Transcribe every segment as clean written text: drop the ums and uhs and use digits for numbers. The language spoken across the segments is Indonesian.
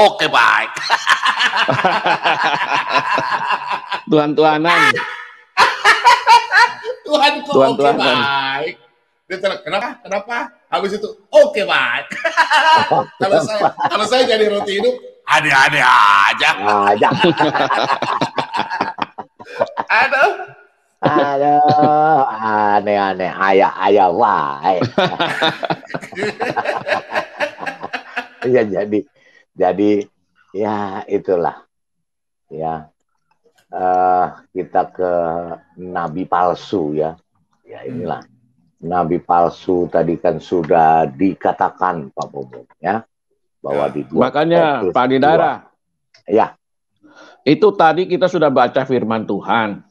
Oke, baik. Tuhan-tuhanan. Tuhanku oke baik. Kenapa? Habis itu oke baik. kalau saya jadi roti hidup, ada-ada aja. Aduh. Aneh-aneh, ayah baik. Ya jadi ya itulah ya. Kita ke nabi palsu ya. Ya inilah nabi palsu tadi kan sudah dikatakan Pak Bobo ya bahwa di makanya Pak Didara ya itu tadi kita sudah baca firman Tuhan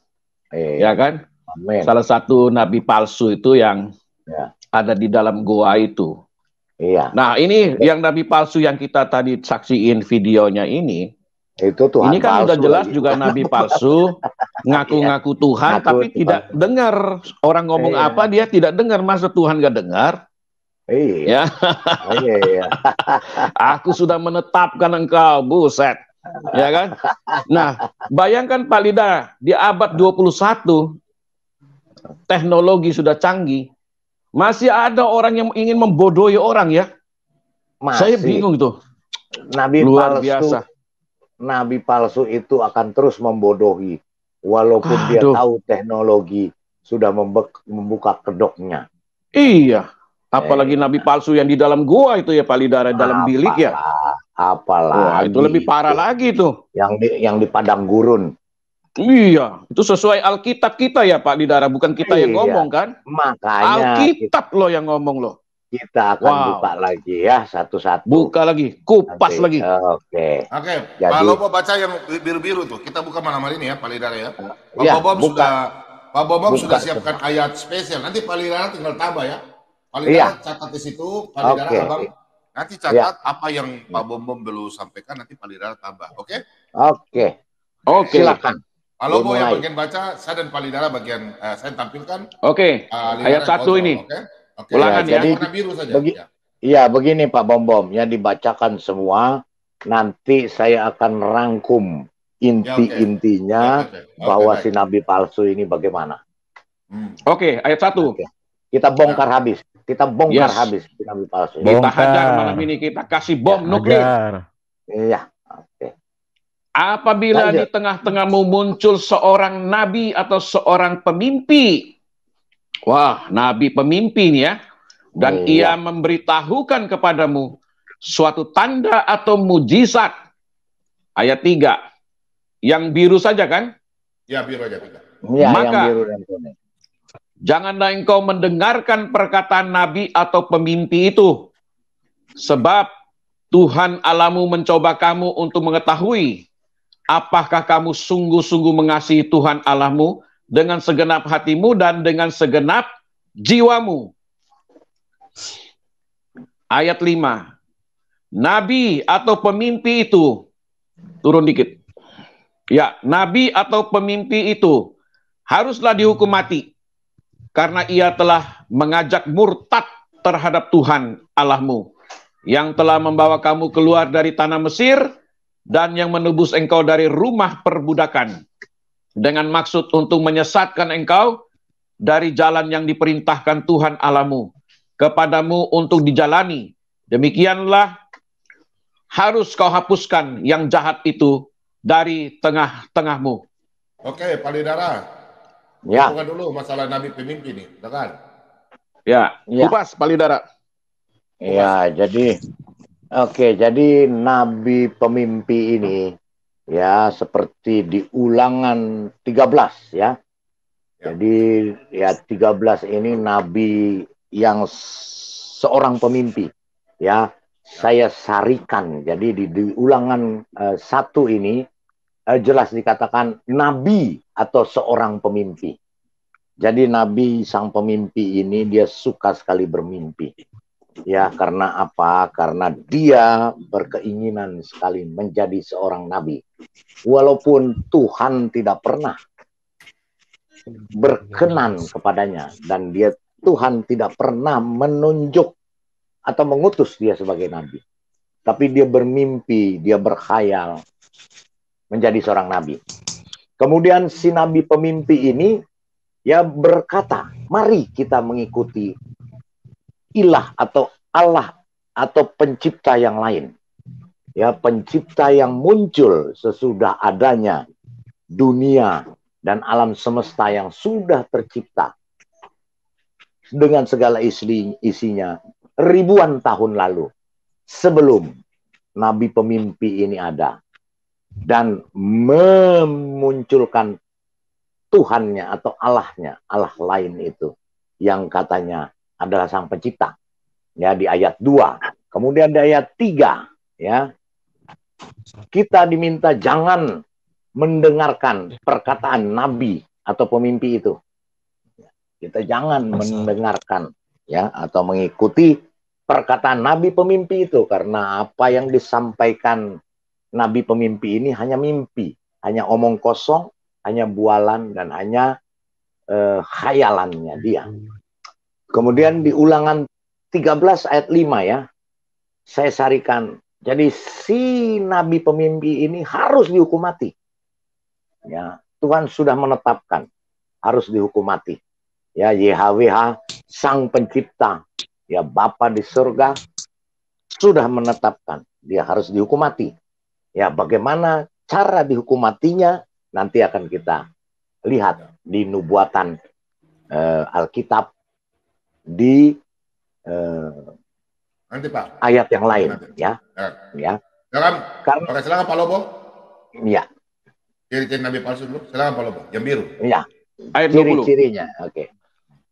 ya kan. Amen. Salah satu nabi palsu itu yang ada di dalam goa itu. Iya. Nah ini yang nabi palsu yang kita tadi saksiin videonya ini. Itu Tuhan ini kan palsu udah jelas lagi. Juga nabi palsu ngaku-ngaku Tuhan tapi tidak dengar orang ngomong apa, dia tidak dengar. Masa Tuhan gak dengar? Iya. Ya. Aku sudah menetapkan engkau, buset. Ya kan? Nah, bayangkan Pak Lida, di abad 21 teknologi sudah canggih, masih ada orang yang ingin membodohi orang ya. Saya bingung tuh. Nabi luar palsu, biasa. Nabi palsu itu akan terus membodohi walaupun dia tahu teknologi sudah membuka kedoknya. Iya, apalagi nabi palsu yang di dalam gua itu ya Pak Lidara, dalam bilik ya. Apalagi. Wah, itu lebih parah lagi tuh. Yang di padang gurun. Iya, itu sesuai Alkitab kita ya Pak Lidara, bukan kita yang ngomong kan? Makanya Alkitab loh yang ngomong loh. Kita akan buka lagi ya satu-satu. Buka lagi, kupas lagi. Oke. Pak Lobo baca yang biru-biru tuh. Kita buka malam hari ini ya, Pak Lidara ya. Pak Bobom sudah siapkan ayat spesial. Nanti Pak Lidara tinggal tambah ya. Pak Lidara catat di situ. Pak Lidara abang nanti catat apa yang Pak Bobom belum sampaikan. Nanti Pak Lidara tambah. Oke? Oke. Silakan. Pak Lobo yang bagian baca, saya dan Pak Lidara bagian saya tampilkan. Oke. Ayat 1 ini. Oke. Ulangan ya. Jadi warna biru saja. Iya, begini Pak Bom yang dibacakan semua. Nanti saya akan rangkum inti-intinya bahwa si nabi palsu ini bagaimana. Oke, ayat 1. Kita bongkar habis. Kita bongkar habis si nabi palsu. Kita hajar malam ini, kita kasih bom nuklir. Iya. Apabila di tengah-tengahmu muncul seorang nabi atau seorang pemimpi. Wah, nabi pemimpin ya. Dan ia memberitahukan kepadamu suatu tanda atau mujizat. Ayat 3. Yang biru saja kan? Ya, biru aja. Ya, maka yang biru dan kuning. Janganlah engkau mendengarkan perkataan nabi atau pemimpi itu. Sebab Tuhan Allahmu mencoba kamu untuk mengetahui apakah kamu sungguh-sungguh mengasihi Tuhan Allahmu dengan segenap hatimu dan dengan segenap jiwamu. Ayat 5. Nabi atau pemimpi itu, turun dikit. Ya, nabi atau pemimpi itu haruslah dihukum mati karena ia telah mengajak murtad terhadap Tuhan Allahmu yang telah membawa kamu keluar dari tanah Mesir dan yang menebus engkau dari rumah perbudakan dengan maksud untuk menyesatkan engkau dari jalan yang diperintahkan Tuhan Allahmu kepadamu untuk dijalani. Demikianlah harus kau hapuskan yang jahat itu dari tengah-tengahmu. Oke, Pak Lidara. Ya. Bukan dulu masalah nabi pemimpin nih, kan? Ya, kupas Pak Lidara. Ya, jadi nabi pemimpi ini ya seperti di Ulangan 13 ya. Jadi ya 13 ini nabi yang seorang pemimpi ya. Saya sarikan. Jadi di Ulangan 1 ini jelas dikatakan nabi atau seorang pemimpi. Jadi nabi sang pemimpi ini dia suka sekali bermimpi. Ya, karena apa? Karena dia berkeinginan sekali menjadi seorang nabi. Walaupun Tuhan tidak pernah berkenan kepadanya dan Tuhan tidak pernah menunjuk atau mengutus dia sebagai nabi. tapi dia bermimpi, dia berkhayal menjadi seorang nabi. Kemudian si nabi pemimpi ini ya berkata, mari kita mengikuti ilah atau Allah atau pencipta yang lain. Ya, pencipta yang muncul sesudah adanya dunia dan alam semesta yang sudah tercipta dengan segala isinya ribuan tahun lalu sebelum nabi pemimpi ini ada dan memunculkan Tuhannya atau Allahnya, Allah lain itu yang katanya adalah sang pencipta. Ya, di ayat 2. Kemudian di ayat 3, ya. Kita diminta jangan mendengarkan perkataan nabi atau pemimpi itu. Kita jangan mendengarkan, ya, atau mengikuti perkataan nabi pemimpi itu, karena apa yang disampaikan nabi pemimpi ini hanya mimpi, hanya omong kosong, hanya bualan, dan hanya khayalannya dia. Kemudian di Ulangan 13 ayat 5, ya, saya sarikan. Jadi si nabi pemimpi ini harus dihukum mati. Ya, Tuhan sudah menetapkan harus dihukum mati. Ya, YHWH sang pencipta, ya, Bapa di surga sudah menetapkan dia harus dihukum mati. Ya, bagaimana cara dihukum matinya nanti akan kita lihat di nubuatan Alkitab di nanti Pak ayat yang lain, nanti. Ya. Silakan. Oke, silakan Pak Lobo. Ya. Ciri-ciri nabi palsu dulu. Silakan Pak Lobo. Yang biru. Ya. Ayat 20. Ciri-cirinya. Oke.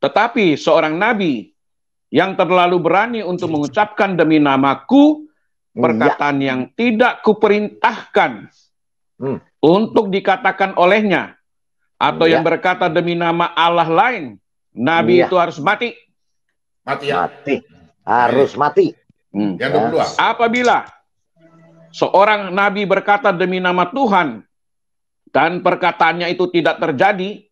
Tetapi seorang nabi yang terlalu berani untuk mengucapkan demi namaku perkataan yang tidak kuperintahkan untuk dikatakan olehnya, atau yang berkata demi nama Allah lain, nabi itu harus mati. Mati, ya? Mati. Harus mati. Yang 22. Apabila seorang nabi berkata demi nama Tuhan dan perkataannya itu tidak terjadi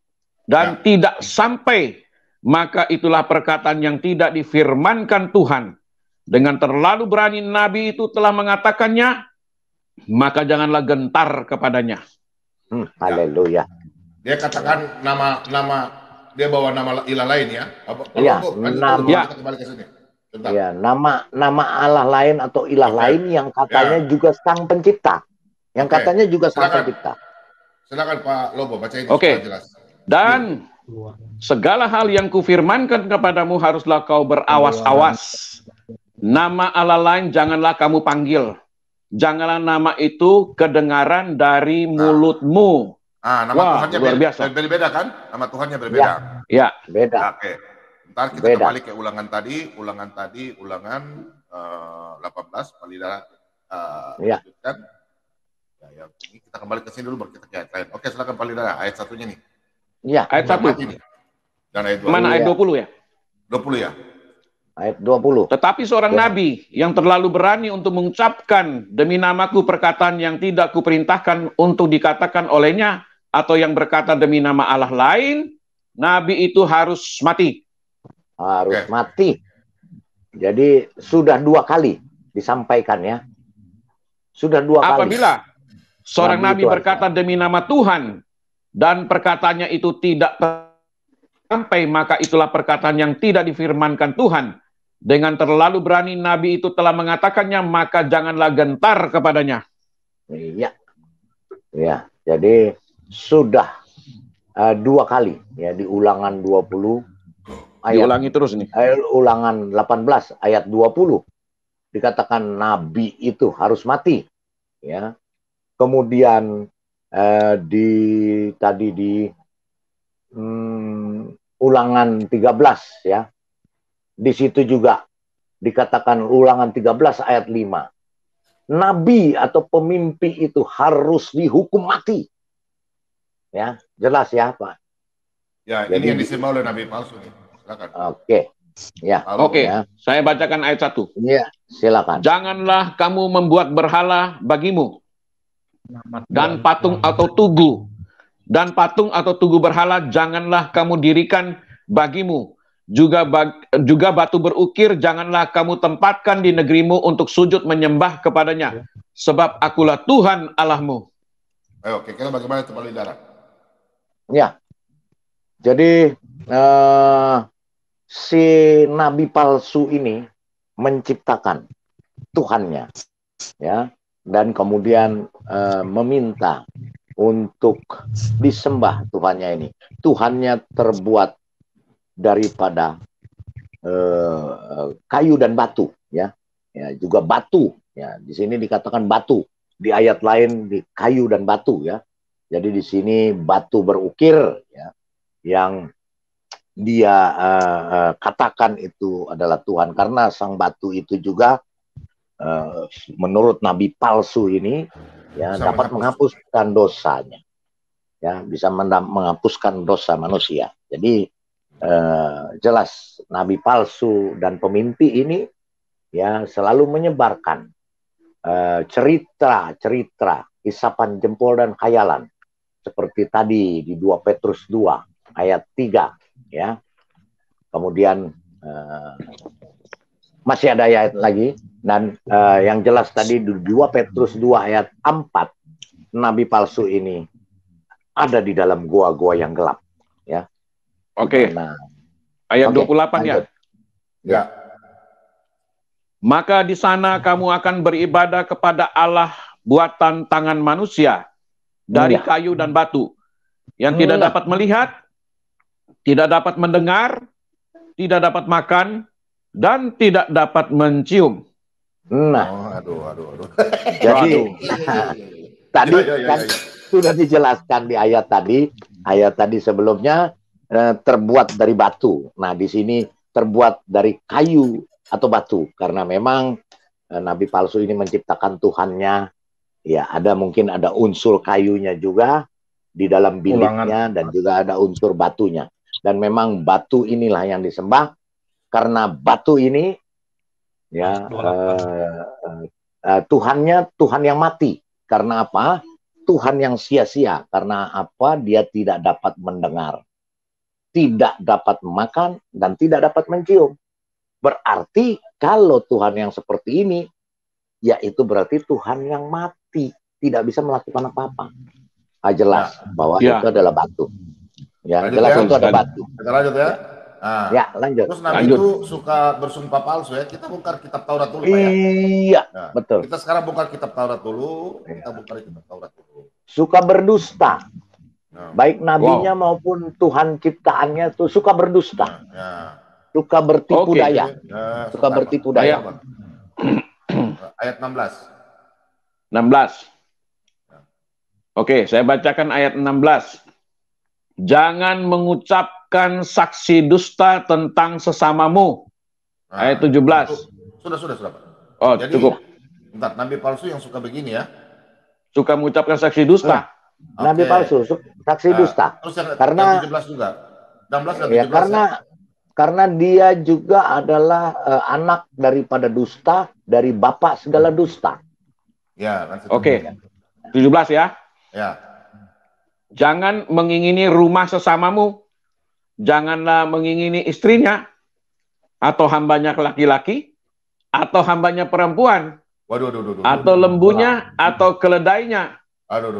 dan tidak sampai, maka itulah perkataan yang tidak difirmankan Tuhan. Dengan terlalu berani nabi itu telah mengatakannya, maka janganlah gentar kepadanya. Haleluya. Dia katakan nama dia bawa nama ilah lain, ya. Kita kembali ke sini. Ya, nama Allah lain atau ilah lain yang katanya juga sang pencipta. Yang katanya juga sang pencipta. Silakan Pak Lobo baca ini jelas. Dan segala hal yang kufirmankan kepadamu haruslah kau berawas-awas. Nama Allah lain janganlah kamu panggil. Janganlah nama itu kedengaran dari mulutmu. Nama Tuhannya luar biasa. Berbeda kan? Nama Tuhannya berbeda. Ya. Beda. Oke. Ntar kita kembali ke ulangan tadi, ulangan 18, Palidara lanjutkan. Ya, ini kita kembali ke sini dulu baru kita ke ayat lain. Oke, silakan Palidara, ayat 1-nya nih. Iya. Ayat 1. Dan ayat 20. Mana ayat 20 ya? 20 ya. Ayat 20. Tetapi seorang nabi yang terlalu berani untuk mengucapkan demi namaku perkataan yang tidak kuperintahkan untuk dikatakan olehnya, atau yang berkata demi nama Allah lain, nabi itu harus mati. Harus mati. Jadi sudah 2 kali disampaikan, ya. Sudah 2 kali. Apabila seorang nabi berkata demi nama Tuhan dan perkataannya itu tidak sampai, maka itulah perkataan yang tidak difirmankan Tuhan. Dengan terlalu berani nabi itu telah mengatakannya, maka janganlah gentar kepadanya. Iya. Ya, jadi sudah 2 kali, ya, di Ulangan 20. Diulangi terus nih. Ulangan 18 ayat 20 dikatakan nabi itu harus mati, ya. Kemudian di Ulangan 13, ya. Di situ juga dikatakan Ulangan 13 ayat 5. Nabi atau pemimpi itu harus dihukum mati. Ya, jelas ya, Pak. Ya, ini yang disembah oleh nabi palsu nih. Silakan. Oke. Ya. Oke, ya. Saya bacakan ayat 1. Iya, silakan. Janganlah kamu membuat berhala bagimu dan patung atau tugu. Dan patung atau tugu berhala janganlah kamu dirikan bagimu. juga batu berukir janganlah kamu tempatkan di negerimu untuk sujud menyembah kepadanya, sebab akulah Tuhan Allahmu. Ayo, kira bagaimana itu Palidara? Ya, jadi si nabi palsu ini menciptakan Tuhannya, ya, dan kemudian meminta untuk disembah Tuhannya ini. Tuhannya terbuat daripada kayu dan batu, ya, juga batu, ya. Di sini dikatakan batu, di ayat lain di kayu dan batu, ya. Jadi di sini batu berukir, ya, yang dia katakan itu adalah Tuhan, karena sang batu itu juga menurut nabi palsu ini, ya, dapat menghapuskan dosanya, ya, bisa menghapuskan dosa manusia. Jadi jelas nabi palsu dan pemimpi ini, ya, selalu menyebarkan cerita-cerita, isapan jempol dan khayalan, seperti tadi di 2 Petrus 2 ayat 3, ya. Kemudian masih ada ayat lagi, dan yang jelas tadi di 2 Petrus 2 ayat 4, nabi palsu ini ada di dalam gua-gua yang gelap, ya. Oke. Nah, ayat 28 ya. Ya. Maka di sana kamu akan beribadah kepada Allah buatan tangan manusia dari kayu dan batu, yang tidak dapat melihat, tidak dapat mendengar, tidak dapat makan, dan tidak dapat mencium. Nah, aduh. Jadi tadi kan sudah dijelaskan di ayat tadi sebelumnya terbuat dari batu. Nah, di sini terbuat dari kayu atau batu, karena memang nabi palsu ini menciptakan Tuhannya, ya, mungkin ada unsur kayunya juga di dalam biliknya, dan juga ada unsur batunya. Dan memang batu inilah yang disembah, karena batu ini, ya, Tuhannya Tuhan yang mati. Karena apa? Tuhan yang sia-sia. Karena apa? Dia tidak dapat mendengar, tidak dapat makan, dan tidak dapat mencium. Berarti kalau Tuhan yang seperti ini, yaitu berarti Tuhan yang mati, tidak bisa melakukan apa-apa. Jelas bahwa itu adalah batu. Ya, lanjut, jelas ya, itu ada batu. Kita lanjut, ya. Nah, ya, lanjut. Terus nabi itu suka bersumpah palsu, ya. Kita bongkar kitab Taurat dulu, Pak, ya. Iya, nah, betul. Kita sekarang bongkar kitab Taurat dulu. Kita bongkar kitab Taurat dulu. Suka berdusta. Baik nabinya maupun Tuhan ciptaannya tuh suka berdusta. Suka bertipu daya. Suka bertipu daya. Ayat 16. Oke, saya bacakan ayat 16. Jangan mengucapkan saksi dusta tentang sesamamu. Ayat 17. Sudah, Pak. Oh, jadi, cukup. Bentar, nabi palsu yang suka begini, ya. Suka mengucapkan saksi dusta. Nabi palsu, saksi dusta. Terus yang karena 17 juga. 16 dan 17. Ya, karena dia juga adalah anak daripada dusta, dari bapak segala dusta. Ya, kan. Oke. 17 ya. Ya. Jangan mengingini rumah sesamamu. Janganlah mengingini istrinya, atau hambanya laki-laki, atau hambanya perempuan, atau lembunya, atau keledainya,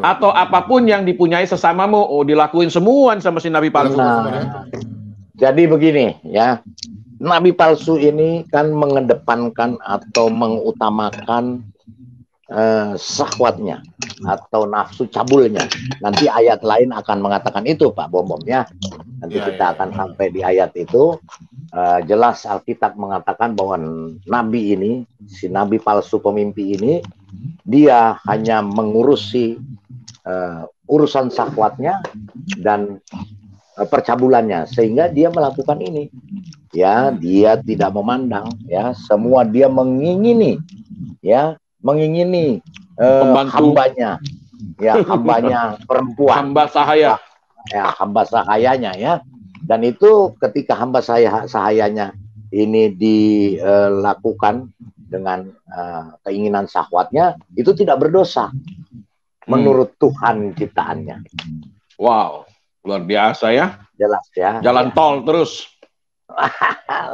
atau apapun yang dipunyai sesamamu. Oh, dilakuin semua sama si nabi palsu. Jadi begini, ya. Nabi palsu ini kan mengedepankan atau mengutamakan syahwatnya atau nafsu cabulnya. Nanti ayat lain akan mengatakan itu, Pak Bom, ya. Nanti kita akan sampai di ayat itu. Jelas Alkitab mengatakan bahwa nabi ini, si nabi palsu pemimpi ini, dia hanya mengurusi urusan syahwatnya dan percabulannya, sehingga dia melakukan ini. Ya, dia tidak memandang, ya, semua dia mengingini, ya, hambanya, ya, hambanya perempuan, hamba sahaya, ya, hamba sahayanya, ya. Dan itu ketika hamba sahayanya ini dilakukan dengan keinginan syahwatnya, itu tidak berdosa menurut Tuhan ciptaannya. Wow, luar biasa, ya. Jelas, ya. Jalan tol terus.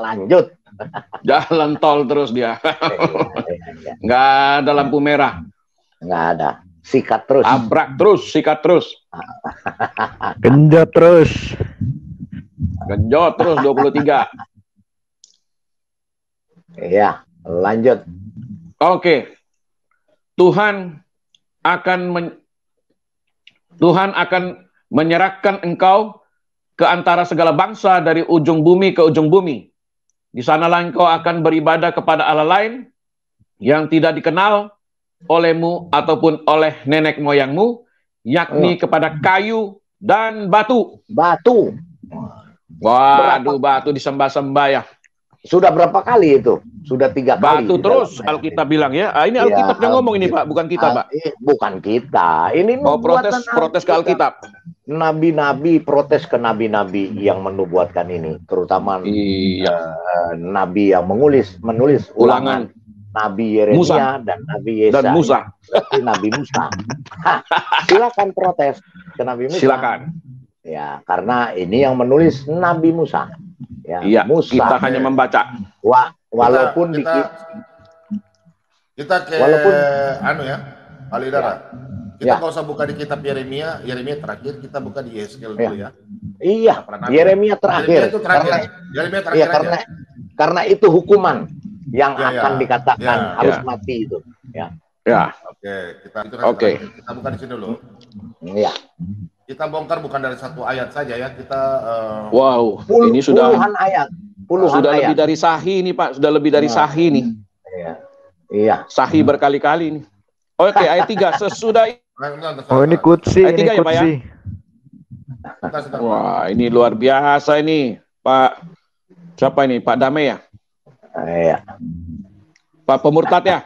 Lanjut. Jalan tol terus dia. Iya. Nggak ada lampu merah. Nggak ada. Sikat terus. Tabrak terus, sikat terus. Genjot terus. Genjot terus 23. Iya, lanjut. Oke. Tuhan akan menyerahkan engkau ke antara segala bangsa dari ujung bumi ke ujung bumi. Di sanalah engkau akan beribadah kepada Allah lain yang tidak dikenal olehmu ataupun oleh nenek moyangmu, yakni kepada kayu dan batu. Batu. Waduh, batu disembah-sembah ya. Sudah berapa kali itu? Sudah 3 kali. Batu terus Alkitab bilang ya. Ini Alkitab yang ngomong ini Pak, bukan kita Pak. Bukan kita. Ini protes ke Alkitab. Nabi-nabi protes ke nabi-nabi yang menubuatkan ini, terutama nabi yang menulis ulangan. Nabi Yeremia dan Nabi Yesaya. Dan Musa. Nabi Musa. Silakan protes ke Nabi Musa. Silakan. Ya, karena ini yang menulis Nabi Musa. Ya, iya, Musa. kita hanya membaca. Walaupun kita walaupun Alidara. Kita nggak usah buka di kitab Yeremia terakhir, kita buka di Yeskel dulu ya. Iya, Yeremia terakhir. Yeremia terakhir. Karena itu hukuman yang akan dikatakan harus mati itu. Ya. Oke, kita buka di sini dulu. Iya. Kita bongkar bukan dari satu ayat saja ya, kita ini sudah puluhan ayat. Sudah lebih dari sahih ini Pak, sudah lebih dari sahih nih. Iya. Sahih berkali-kali nih. Oke, ayat 3 sesudah ini kutsi, ayat 3 ya Pak ya. Wah, ini luar biasa ini, Pak. Siapa ini? Pak Damai ya? Iya. Pak pemurtad ya?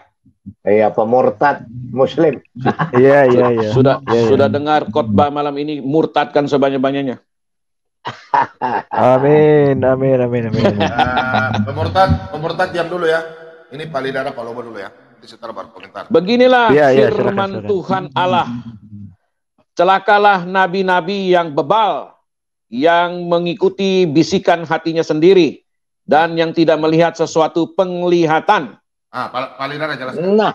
Iya, pemurtad Muslim. Iya. Sudah dengar khotbah malam ini, murtadkan sebanyak-banyaknya. Amin. Pemurtad diam dulu ya. Ini Pak Lidara, Pak Lobo dulu ya. Nanti setelah berkomentar. Beginilah firman Tuhan Allah. Celakalah nabi-nabi yang bebal, yang mengikuti bisikan hatinya sendiri, dan yang tidak melihat sesuatu penglihatan. Pak Lidara jelaskan. Nah,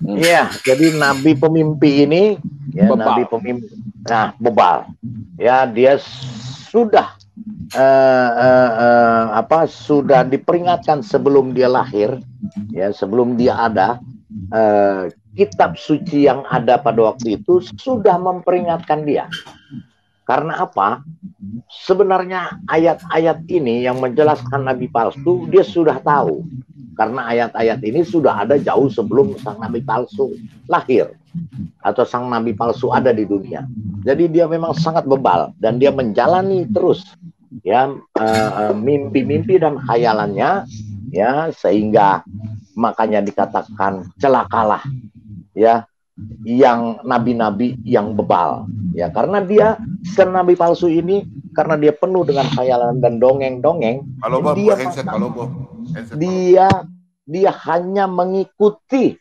iya, jadi nabi pemimpi ini, ya, bebal. Nabi pemimpi, bebal. Ya, dia sudah sudah diperingatkan sebelum dia lahir, ya, sebelum dia ada. Kitab suci yang ada pada waktu itu sudah memperingatkan dia. Karena apa? Sebenarnya ayat-ayat ini yang menjelaskan nabi palsu, dia sudah tahu. Karena ayat-ayat ini sudah ada jauh sebelum sang nabi palsu lahir. Atau sang nabi palsu ada di dunia. Jadi dia memang sangat bebal. Dan dia menjalani terus ya mimpi-mimpi dan khayalannya, ya, sehingga makanya dikatakan celakalah ya yang nabi-nabi yang bebal, ya, karena dia nabi palsu ini, karena dia penuh dengan khayalan dan dongeng-dongeng, dia hanya mengikuti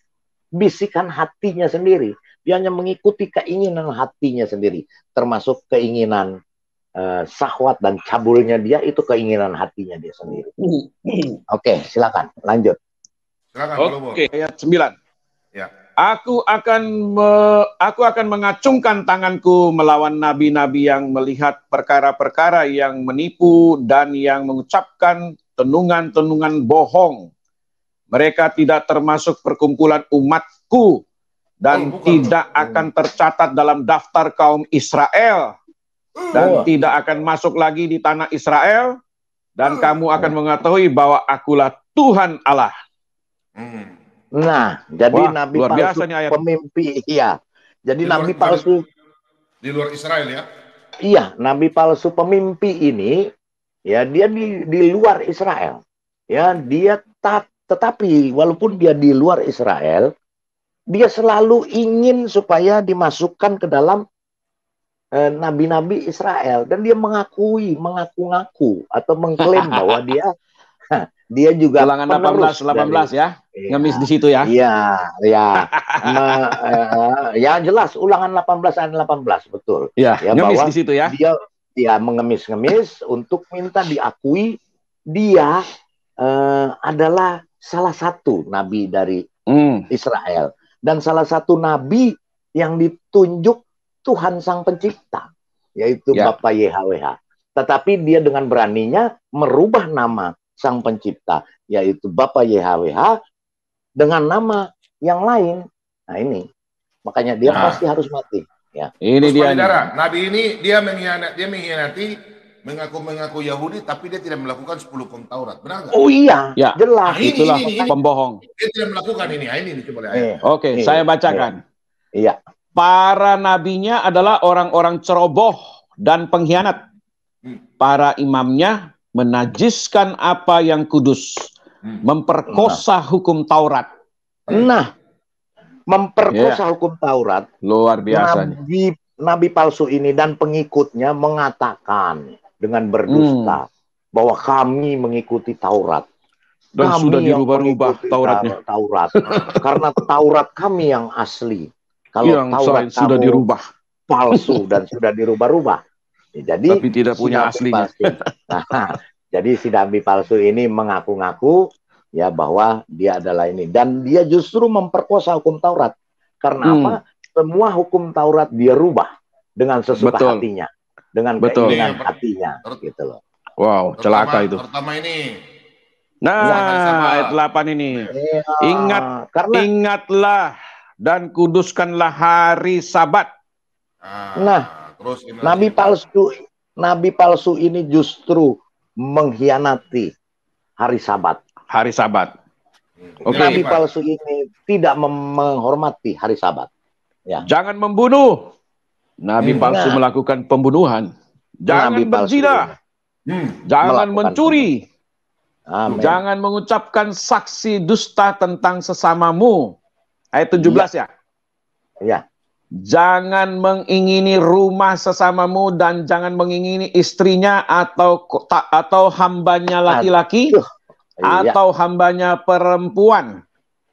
bisikan hatinya sendiri, dia hanya mengikuti keinginan hatinya sendiri, termasuk keinginan syahwat dan cabulnya dia, itu keinginan hatinya dia sendiri. Oke, silakan lanjut. Oke, ayat 9. Ya. Aku akan mengacungkan tanganku melawan nabi-nabi yang melihat perkara-perkara yang menipu dan yang mengucapkan tenungan-tenungan bohong. Mereka tidak termasuk perkumpulan umatku dan tidak akan tercatat dalam daftar kaum Israel dan tidak akan masuk lagi di tanah Israel, dan kamu akan mengetahui bahwa akulah Tuhan Allah. Nah, jadi nabi luar palsu pemimpi, iya. Jadi nabi palsu di luar Israel ya. Iya, nabi palsu pemimpi ini, ya, dia di luar Israel. Ya, dia tetapi walaupun dia di luar Israel, dia selalu ingin supaya dimasukkan ke dalam nabi-nabi Israel, dan dia mengaku-ngaku atau mengklaim bahwa dia juga Ulangan 18 ya. Ngemis di situ ya. Iya, ya jelas Ulangan 18 ayat 18, betul. Ya, ngemis bahwa di situ ya. Dia mengemis-ngemis untuk minta diakui dia adalah salah satu nabi dari Israel dan salah satu nabi yang ditunjuk Tuhan Sang Pencipta, yaitu Bapa YHWH. Tetapi dia dengan beraninya merubah nama Sang Pencipta, yaitu Bapa YHWH, dengan nama yang lain. Nah ini, makanya dia pasti harus mati. Ya. Ini dia. Nabi ini dia mengkhianati, mengaku Yahudi, tapi dia tidak melakukan 10 hukum Taurat. Benar nggak? Oh iya, jelas. Itulah pembohong. Dia tidak melakukan ini. Ini coba lihat. Oke, saya bacakan. Iya. Para nabinya adalah orang-orang ceroboh dan pengkhianat. Para imamnya menajiskan apa yang kudus, memperkosa hukum Taurat. Nah, memperkosa hukum Taurat. Luar biasa. Nabi palsu ini dan pengikutnya mengatakan dengan berdusta bahwa kami mengikuti Taurat. Dan kami sudah dirubah-rubah Tauratnya. Karena Taurat kami yang asli. Kalau yang Taurat sudah dirubah. Palsu dan sudah dirubah-rubah. Jadi, tapi tidak punya aslinya. Jadi si nabi palsu ini mengaku-ngaku ya bahwa dia adalah ini. Dan dia justru memperkosa hukum Taurat. Karena apa? Semua hukum Taurat dia rubah dengan sesuka hatinya. Dengan keinginan hatinya. Gitu loh. Wow, celaka itu. Pertama ini. Nah, ayat 8 ini. Ingatlah dan kuduskanlah hari Sabat. Terus nabi palsu ini justru mengkhianati hari Sabat. Hari Sabat. Nabi palsu ini tidak menghormati hari Sabat. Ya. Jangan membunuh. Nabi palsu melakukan pembunuhan. Jangan berzina. Jangan mencuri. Amen. Jangan mengucapkan saksi dusta tentang sesamamu. Ayat 17 ya. Iya. Jangan mengingini rumah sesamamu dan jangan mengingini istrinya atau hambanya laki-laki atau hambanya perempuan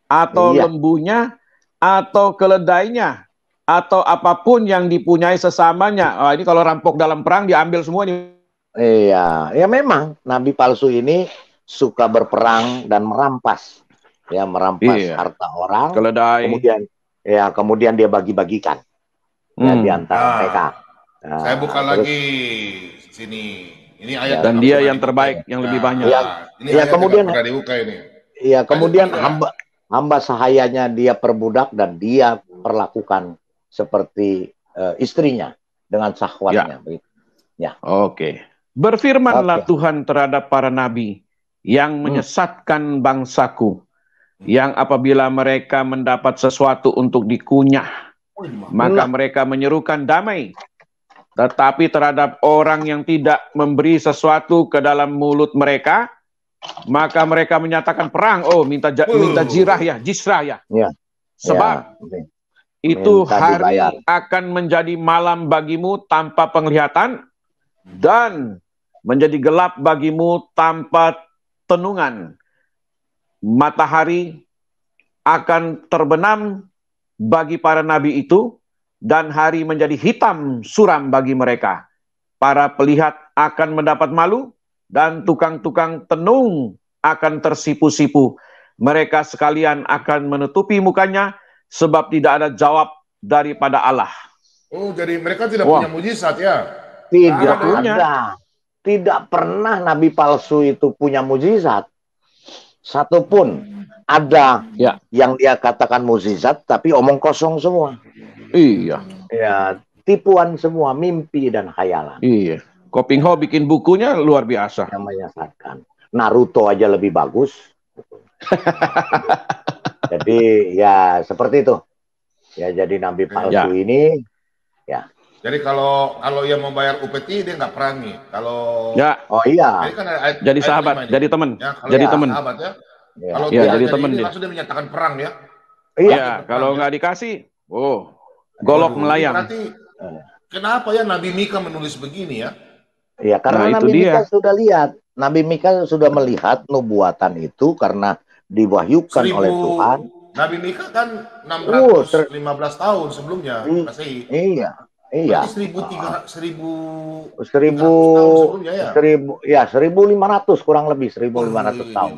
atau lembunya atau keledainya atau apapun yang dipunyai sesamanya. Ini kalau rampok dalam perang diambil semua nih. Iya, ya memang nabi palsu ini suka berperang dan merampas. Ya, merampas harta orang. Keledai. Kemudian dia bagi-bagikan di antara mereka. Saya buka lagi sini. Ini ayat dan dia yang terbaik, yang lebih banyak. Ini kemudian pernah dibuka ini. Iya, kemudian hamba sahayanya dia perbudak dan dia perlakukan seperti istrinya dengan syahwatnya. Oke. Berfirmanlah Tuhan terhadap para nabi yang menyesatkan bangsaku, yang apabila mereka mendapat sesuatu untuk dikunyah, maka mereka menyerukan damai. Tetapi terhadap orang yang tidak memberi sesuatu ke dalam mulut mereka, maka mereka menyatakan perang. Oh, minta jisrah ya. Sebab itu hari akan menjadi malam bagimu tanpa penglihatan, dan menjadi gelap bagimu tanpa tenungan. Matahari akan terbenam bagi para nabi itu, dan hari menjadi hitam suram bagi mereka. Para pelihat akan mendapat malu, dan tukang-tukang tenung akan tersipu-sipu. Mereka sekalian akan menutupi mukanya, sebab tidak ada jawab daripada Allah. Oh, jadi mereka tidak punya mujizat ya? Tidak ada. Tidak pernah nabi palsu itu punya mujizat. Satupun. Ada yang dia katakan mujizat, tapi omong kosong semua. Iya. Ya, tipuan semua, mimpi dan khayalan. Iya. Koping Ho bikin bukunya luar biasa. Yang menyesatkan. Naruto aja lebih bagus. Jadi ya seperti itu. Ya, jadi nabi palsu ini ya. Jadi kalau yang membayar upeti dia nggak perang nih. Kalau kan jadi sahabat, jadi teman, jadi teman. Sahabat ya. Kalau jadi teman dia. Langsung dia menyatakan perang ya. Iya, kalau nggak dikasih, golok melayang. Berarti kenapa ya Nabi Mika menulis begini ya? Iya, karena Nabi Mika sudah lihat. Nabi Mika sudah melihat nubuatan itu karena diwahyukan oleh Tuhan. Nabi Mika kan 615 tahun sebelumnya Masehi. Iya. Iya. Berarti 1300 Seribu, tahun sebelumnya ya. 1500 kurang lebih Oh, 1500 tahun.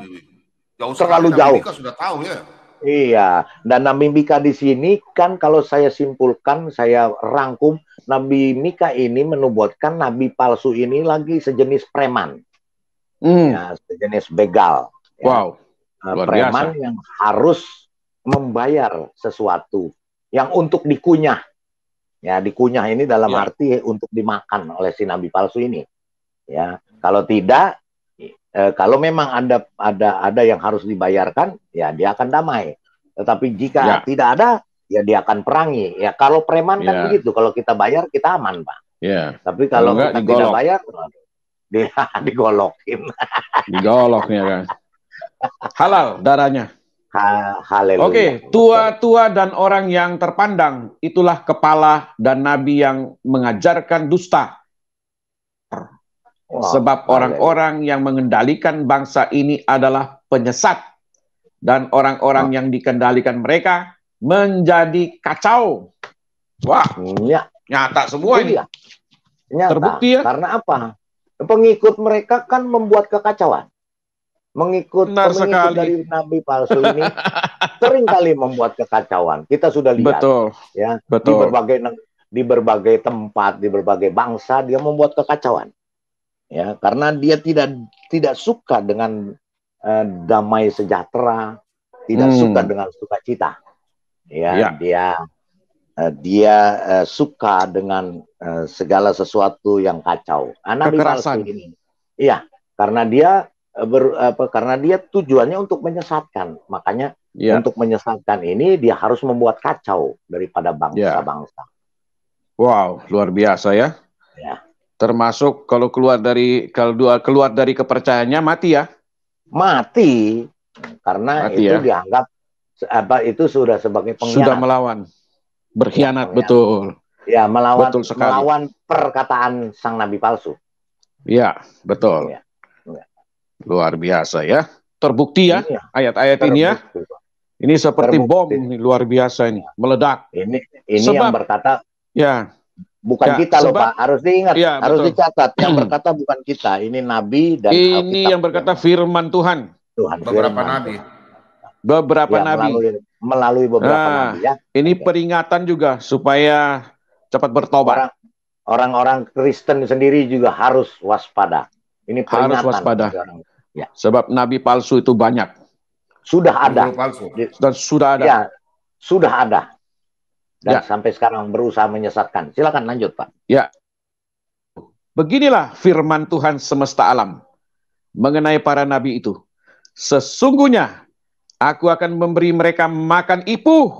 jauh sekali Terlalu Nabi jauh. Mika sudah tahu ya. Iya, dan Nabi Mika di sini kan kalau saya simpulkan, saya rangkum, Nabi Mika ini menubuatkan nabi palsu ini lagi sejenis preman, ya, sejenis begal, ya. Wow, luar Preman biasa. yang harus membayar sesuatu yang untuk dikunyah, ya, dikunyah ini dalam Ya. arti untuk dimakan oleh si nabi palsu ini, ya. Kalau tidak, kalau memang ada yang harus dibayarkan, ya dia akan damai. Tetapi jika tidak ada, ya dia akan perangi. Ya kalau preman kan begitu, kalau kita bayar kita aman, Pak. Ya. Tapi kalau enggak, kita digolok. tidak bayar, dia digolokin. Digoloknya kan. Halal darahnya. Haleluya. Oke, tua-tua dan orang yang terpandang, itulah kepala dan nabi yang mengajarkan dusta. Sebab orang-orang yang mengendalikan bangsa ini adalah penyesat. Dan orang-orang yang dikendalikan mereka menjadi kacau. Wah, nyata semua ini. Nyata. Terbukti ya. Karena apa? Pengikut mereka kan membuat kekacauan. Pengikut dari nabi palsu ini seringkali membuat kekacauan. Kita sudah lihat. Betul. Ya, betul. Di berbagai tempat, di berbagai bangsa dia membuat kekacauan. Ya, karena dia tidak suka dengan damai sejahtera, tidak suka dengan sukacita. Ya. Dia suka dengan segala sesuatu yang kacau. Nabi palsu ini. Iya, karena dia tujuannya untuk menyesatkan. Makanya untuk menyesatkan ini dia harus membuat kacau daripada bangsa-bangsa. Wow, luar biasa ya. Ya. Termasuk kalau keluar dari kepercayaannya mati ya. Mati karena mati, itu dianggap itu sudah sebagai pengkhianat. Sudah melawan. Berkhianat, ya, betul. Ya, melawan perkataan sang nabi palsu. Ya, betul. Ya. Luar biasa ya. Terbukti ya ayat-ayat ini ya. Ini seperti bom, ini luar biasa ini, meledak. Ini yang berkata bukan kita loh Pak, harus diingat, harus dicatat. Yang berkata bukan kita, ini nabi dan ini yang berkata firman Tuhan. Beberapa nabi. Beberapa nabi. Melalui beberapa nabi ya. Ini peringatan juga supaya cepat bertobat. Orang-orang Kristen sendiri juga harus waspada. Ini peringatan. Harus waspada. Ya. Sebab nabi palsu itu banyak. Sudah ada. Dan sudah ada. Ya, sudah ada. Dan sampai sekarang berusaha menyesatkan. Silakan lanjut, Pak. Ya. Beginilah firman Tuhan semesta alam mengenai para nabi itu. Sesungguhnya aku akan memberi mereka makan ipuh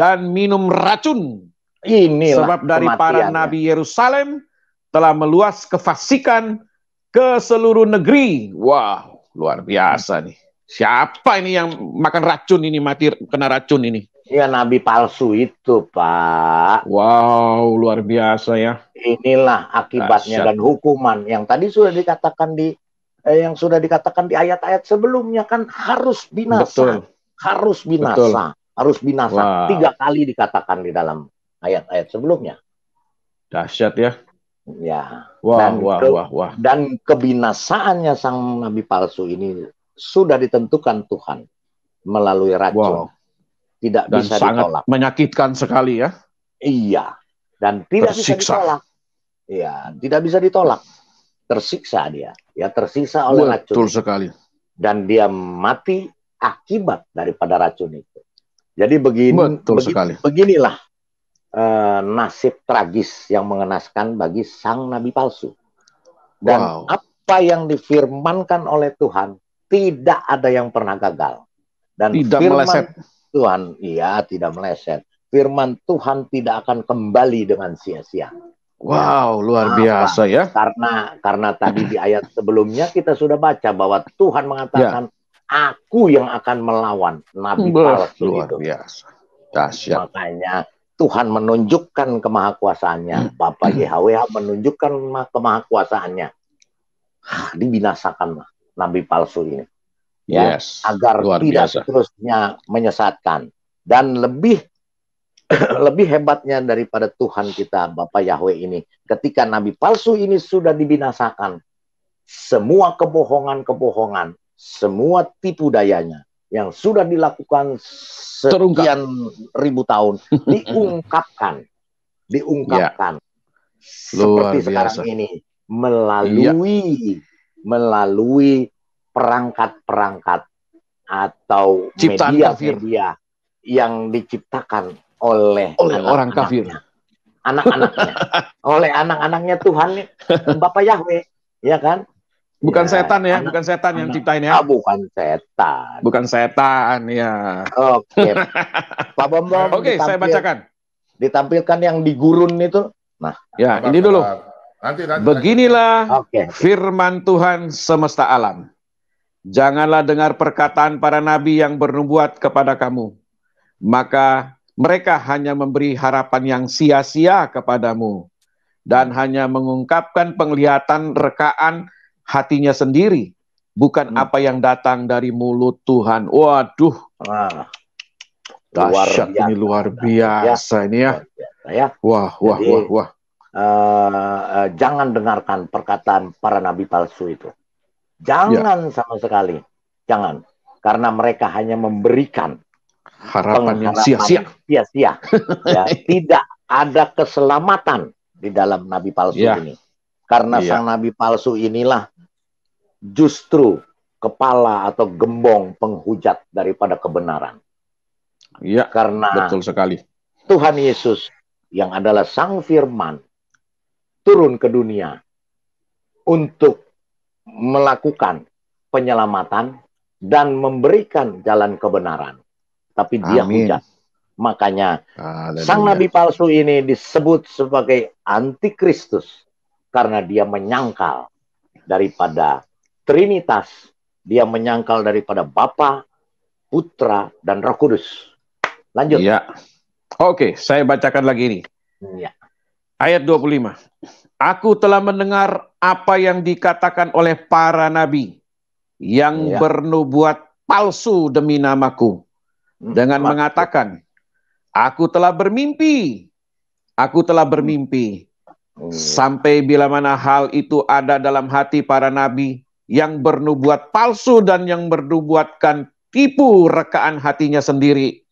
dan minum racun. Inilah sebab dari para nabi Yerusalem telah meluas kefasikan ke seluruh negeri. Wow, luar biasa nih. Siapa ini yang makan racun ini, mati kena racun ini? Ya, nabi palsu itu, Pak. Wow, luar biasa ya. Inilah akibatnya dan hukuman yang tadi sudah dikatakan di ayat-ayat sebelumnya kan harus binasa. Betul. Harus binasa. Betul. Harus binasa. Wow. 3 kali dikatakan di dalam ayat-ayat sebelumnya. Dahsyat ya. Ya. Wah. Dan kebinasaannya sang nabi palsu ini sudah ditentukan Tuhan melalui racun. Tidak dan bisa sangat ditolak. Menyakitkan sekali ya. Iya. Dan tidak bisa ditolak. Iya, tidak bisa ditolak. Tersiksa dia. Ya, tersiksa oleh racun. Betul sekali. Dan dia mati akibat daripada racun itu. Jadi beginilah nasib tragis yang mengenaskan bagi sang nabi palsu. Dan apa yang difirmankan oleh Tuhan tidak ada yang pernah gagal. Dan tidak meleset. Tuhan, tidak meleset. Firman Tuhan tidak akan kembali dengan sia-sia. Wow, luar biasa ya. Karena tadi di ayat sebelumnya kita sudah baca bahwa Tuhan mengatakan, aku yang akan melawan nabi palsu luar itu. Biasa. Dahsyat. Makanya Tuhan menunjukkan kemahakuasaannya. Bapak YHWH menunjukkan kemahakuasaannya. Dibinasakanlah nabi palsu ini. Ya, agar tidak seterusnya menyesatkan. Dan lebih lebih hebatnya daripada Tuhan kita, Bapak Yahweh ini, ketika nabi palsu ini sudah dibinasakan, semua kebohongan-kebohongan, semua tipu dayanya yang sudah dilakukan sekian ribu tahun diungkapkan Ya. seperti Luar sekarang biasa. ini melalui perangkat-perangkat atau Ciptaan media-media yang diciptakan oleh orang kafir, anak-anaknya, oleh anak-anaknya Tuhan, Bapak Yahweh, ya kan? Bukan ya, setan ya, bukan setan yang ciptain ya. Bukan setan. Bukan setan ya. Oke. Pak Bambang. Oke, saya bacakan. Ditampilkan yang di gurun itu. Nah, ya, ini dulu. Nanti, beginilah firman Tuhan semesta alam. Janganlah dengar perkataan para nabi yang bernubuat kepada kamu. Maka mereka hanya memberi harapan yang sia-sia kepadamu. Dan hanya mengungkapkan penglihatan rekaan hatinya sendiri, bukan apa yang datang dari mulut Tuhan. Waduh, dahsyat ini, luar biasa ini ya. Wah. Jangan dengarkan perkataan para nabi palsu itu. Jangan sama sekali, jangan, karena mereka hanya memberikan harapan yang sia-sia. Ya, tidak ada keselamatan di dalam nabi palsu ini, karena sang nabi palsu inilah justru kepala atau gembong penghujat daripada kebenaran. Ya, karena betul sekali. Tuhan Yesus yang adalah Sang Firman turun ke dunia untuk melakukan penyelamatan dan memberikan jalan kebenaran. Tapi dia hujat. Makanya sang nabi palsu ini disebut sebagai antikristus karena dia menyangkal daripada Trinitas, dia menyangkal daripada Bapa, Putra, dan Roh Kudus. Lanjut. Ya. Oke, saya bacakan lagi ini. Ya. Ayat 25. Aku telah mendengar apa yang dikatakan oleh para nabi yang bernubuat palsu demi namaku. Dengan mengatakan, aku telah bermimpi. Aku telah bermimpi. Sampai bila mana hal itu ada dalam hati para nabi yang bernubuat palsu dan yang bernubuatkan tipu rekaan hatinya sendiri,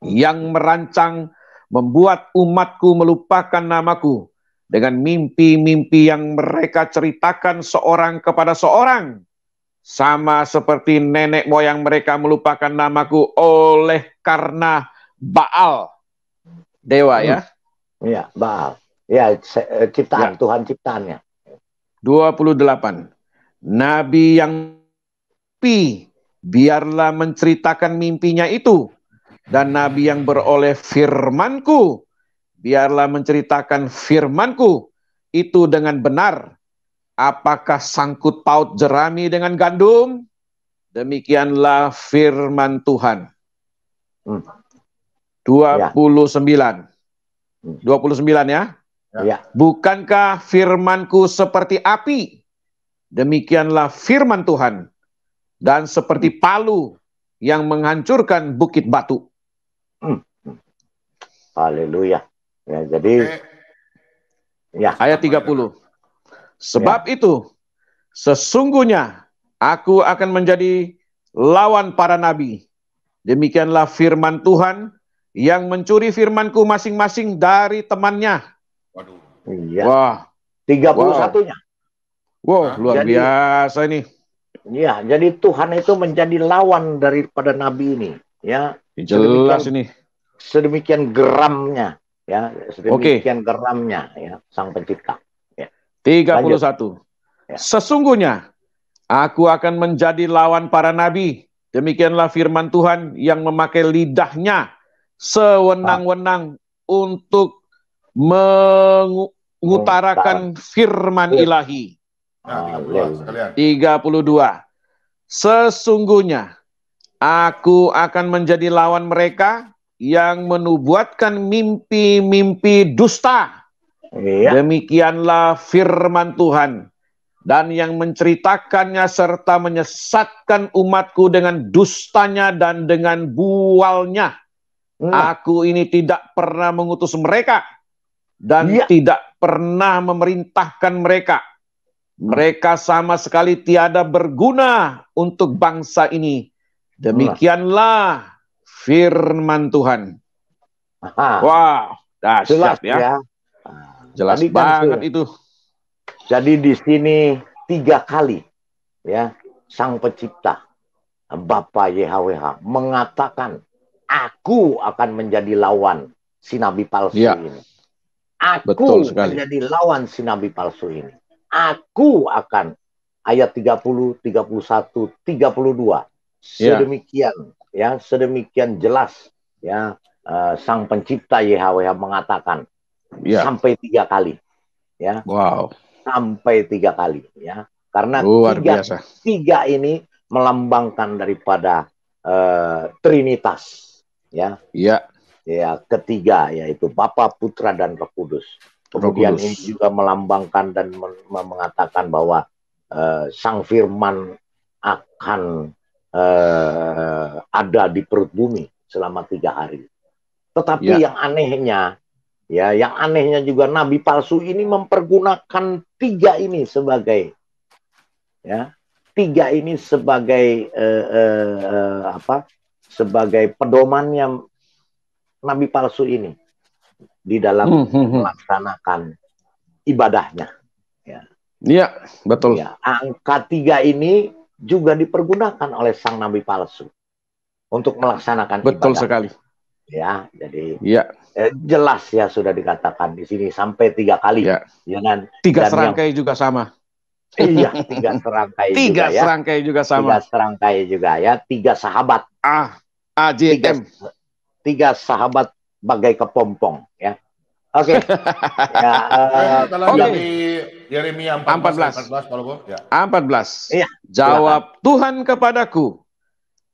yang merancang membuat umatku melupakan namaku dengan mimpi-mimpi yang mereka ceritakan seorang kepada seorang, sama seperti nenek moyang mereka melupakan namaku oleh karena Baal, dewa ya. Ya, Baal. Ya, ciptaan, Tuhan ciptaannya. 28. Nabi yang biarlah menceritakan mimpinya itu, dan nabi yang beroleh firmanku biarlah menceritakan firmanku itu dengan benar. Apakah sangkut paut jerami dengan gandum? Demikianlah firman Tuhan. 29 ya. Bukankah firmanku seperti api? Demikianlah firman Tuhan. Dan seperti palu yang menghancurkan bukit batu. Haleluya. Ya, jadi ayat 30. Sebab itu sesungguhnya aku akan menjadi lawan para nabi. Demikianlah firman Tuhan yang mencuri firmanku masing-masing dari temannya. Waduh. Iya. Wah. 31-nya. Wow, luar biasa ini. Ya, jadi Tuhan itu menjadi lawan daripada nabi ini, ya. Jelas ini. Sedemikian geramnya, ya, sedemikian geramnya, ya, Sang Pencipta. Ya. 31. Sesungguhnya aku akan menjadi lawan para nabi. Demikianlah firman Tuhan yang memakai lidahnya sewenang-wenang untuk mengutarakan firman ilahi. 32. Sesungguhnya aku akan menjadi lawan mereka yang menubuatkan mimpi-mimpi dusta. Demikianlah firman Tuhan. Dan yang menceritakannya serta menyesatkan umatku dengan dustanya dan dengan bualnya. Aku ini tidak pernah mengutus mereka dan tidak pernah memerintahkan mereka. Mereka sama sekali tiada berguna untuk bangsa ini. Demikianlah firman Tuhan. Wow, dahsyat ya. Jelas banget itu. Jadi di sini 3 kali ya Sang Pencipta Bapa YHWH mengatakan, aku akan menjadi lawan si nabi palsu ini. Aku menjadi lawan si nabi palsu ini. Aku akan, ayat 30, 31, 32. Sedemikian ya, sedemikian jelas ya Sang Pencipta YHWH mengatakan sampai 3 kali ya. Sampai 3 kali ya. Karena tiga ini melambangkan daripada Trinitas ya. Ya, ketiga yaitu Bapa, Putra dan Roh Kudus. Kemudian ini juga melambangkan dan mengatakan bahwa Sang Firman akan ada di perut bumi selama 3 hari. Tetapi yang anehnya, ya, yang anehnya juga nabi palsu ini mempergunakan 3 ini sebagai, ya, 3 ini sebagai sebagai pedomannya nabi palsu ini di dalam melaksanakan ibadahnya. Iya, betul. Ya, angka 3 ini juga dipergunakan oleh sang nabi palsu untuk melaksanakan ibadah. Betul sekali. Ya, jadi jelas ya sudah dikatakan di sini sampai 3 kali. Ya, dan 3 serangkai juga sama. Iya, 3 serangkai juga ya. 3 serangkai juga sama. 3 serangkai juga ya. 3 sahabat. AJM. 3 sahabat bagai kepompong ya. Oke. Ya, dari Yeremia 14 kalau ya. 14. Iya, jawab Tuhan kepadaku,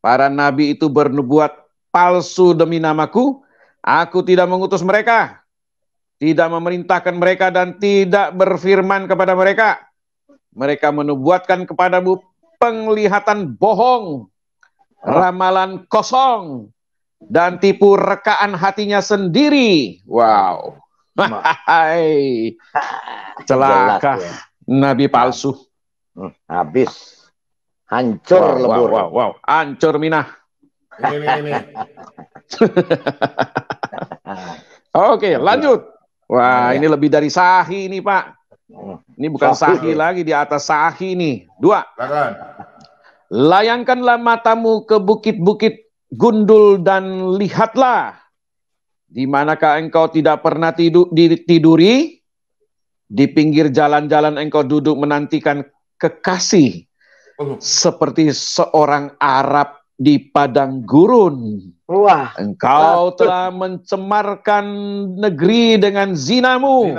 para nabi itu bernubuat palsu demi namaku. Aku tidak mengutus mereka, tidak memerintahkan mereka dan tidak berfirman kepada mereka. Mereka menubuatkan kepadamu penglihatan bohong, ramalan kosong, dan tipu rekaan hatinya sendiri. Wow. Hai. Celaka ya. Nabi palsu. Habis. Hancur lebur. Wow. Hancur minah. Ini. Oke, lanjut. Wah, ini lebih dari sahi ini, Pak. Ini bukan sahi lagi, di atas sahi nih. 2. Layangkanlah matamu ke bukit-bukit gundul dan lihatlah, di manakah engkau tidak pernah tiduri, di pinggir jalan-jalan engkau duduk menantikan kekasih, seperti seorang Arab di padang gurun. Wah, engkau telah mencemarkan negeri dengan zinamu.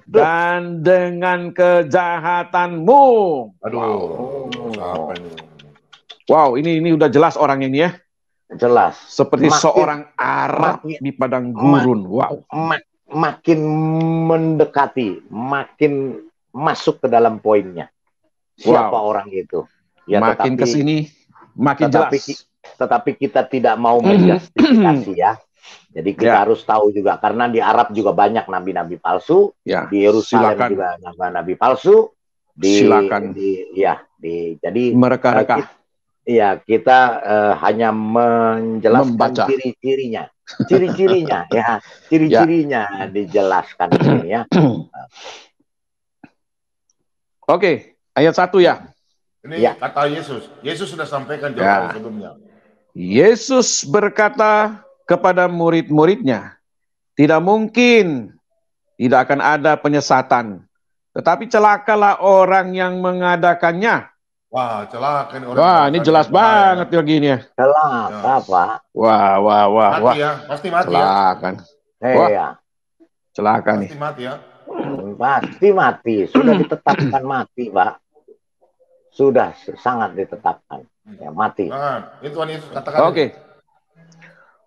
Dan dengan kejahatanmu. Wow, ini udah jelas orang ini ya. Jelas. Seperti seorang Arab di padang gurun. Wow. Makin mendekati, makin masuk ke dalam poinnya. Siapa orang itu? Ya, makin ke sini, makin jelas. Tetapi kita tidak mau menjustifikasi ya. Jadi kita harus tahu juga, karena di Arab juga banyak nabi-nabi palsu, di Yerusalem juga nabi palsu, jadi mereka kita hanya menjelaskan ciri-cirinya, ciri-cirinya dijelaskan ini ya. Oke, ayat 1 ya. Ini kata Yesus sudah sampaikan jauh sebelumnya. Yesus berkata kepada murid-muridnya, tidak mungkin, tidak akan ada penyesatan. Tetapi celakalah orang yang mengadakannya. Wah, celaka ini orang. Wah, ini jelas banget ya gini ya. Celaka, Pak. Wah. Mati ya, pasti mati celaka. Ya. Celaka pasti nih. Mati ya. Pasti mati. Sudah ditetapkan mati, Pak. Sudah sangat ditetapkan. Ya, mati. Itu Tuhan Yesus katakan. Oke.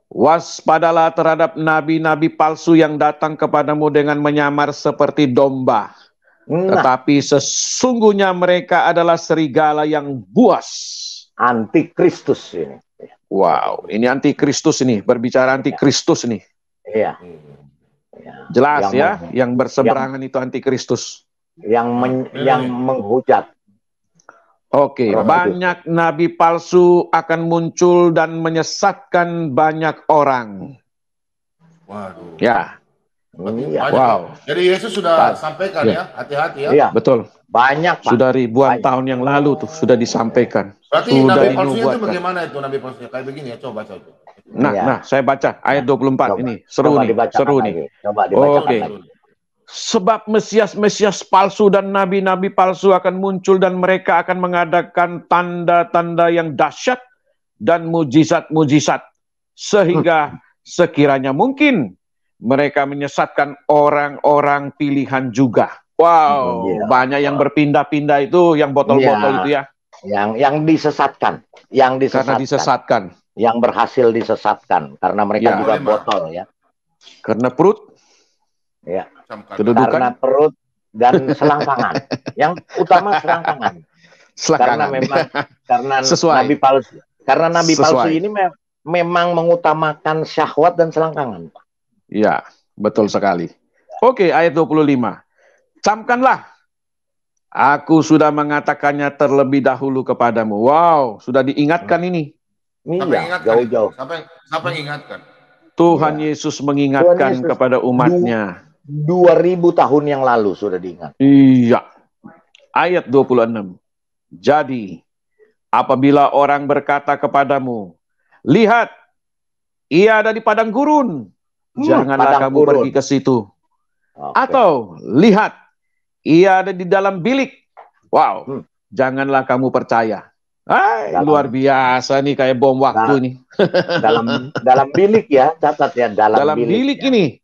Waspadalah terhadap nabi-nabi palsu yang datang kepadamu dengan menyamar seperti domba. Tetapi sesungguhnya mereka adalah serigala yang buas. Antikristus ini. Wow, ini antikristus ini, berbicara antikristus nih. Iya. Jelas yang berseberangan itu antikristus. Yang menghujat. Oke, banyak nabi palsu akan muncul dan menyesatkan banyak orang. Waduh. Ya. Wow. Jadi Yesus sudah sampaikan ya, hati-hati ya. Iya. Betul. Banyak, Pak. Sudah ribuan tahun yang lalu tuh sudah disampaikan. Berarti sudah nabi palsunya itu dinubuatkan. bagaimana itu nabi palsunya? Kayak begini ya, coba. Nah, saya baca ayat 24 ini. Seru nih. Coba dibacakan Oke. lagi. Sebab Mesias dan nabi-nabi palsu akan muncul dan mereka akan mengadakan tanda-tanda yang dahsyat dan mujizat-mujizat. Sehingga sekiranya mungkin mereka menyesatkan orang-orang pilihan juga. Wow, banyak yang berpindah-pindah itu, yang botol-botol itu ya. Yang disesatkan. Karena disesatkan. Yang berhasil disesatkan. Karena mereka juga botol ya. Karena perut. Ya. Kedudukan. Karena perut dan selangkangan. Yang utama selangkangan. Karena memang nabi palsu. Karena nabi palsu ini memang mengutamakan syahwat dan selangkangan. Iya, betul sekali. Oke, ayat 25. Camkanlah. Aku sudah mengatakannya terlebih dahulu kepadamu. Wow, sudah diingatkan ini. Iya, jauh-jauh. Siapa yang ingatkan? Tuhan Yesus mengingatkan kepada umatnya. 2000 tahun yang lalu sudah diingat. Iya. Ayat 26. Jadi, apabila orang berkata kepadamu, lihat, ia ada di padang gurun. Janganlah kamu pergi ke situ. Atau, lihat, ia ada di dalam bilik. Wow, janganlah kamu percaya. Luar biasa nih, kayak bom waktu nih. Dalam bilik ya, catat ya. Dalam bilik ini.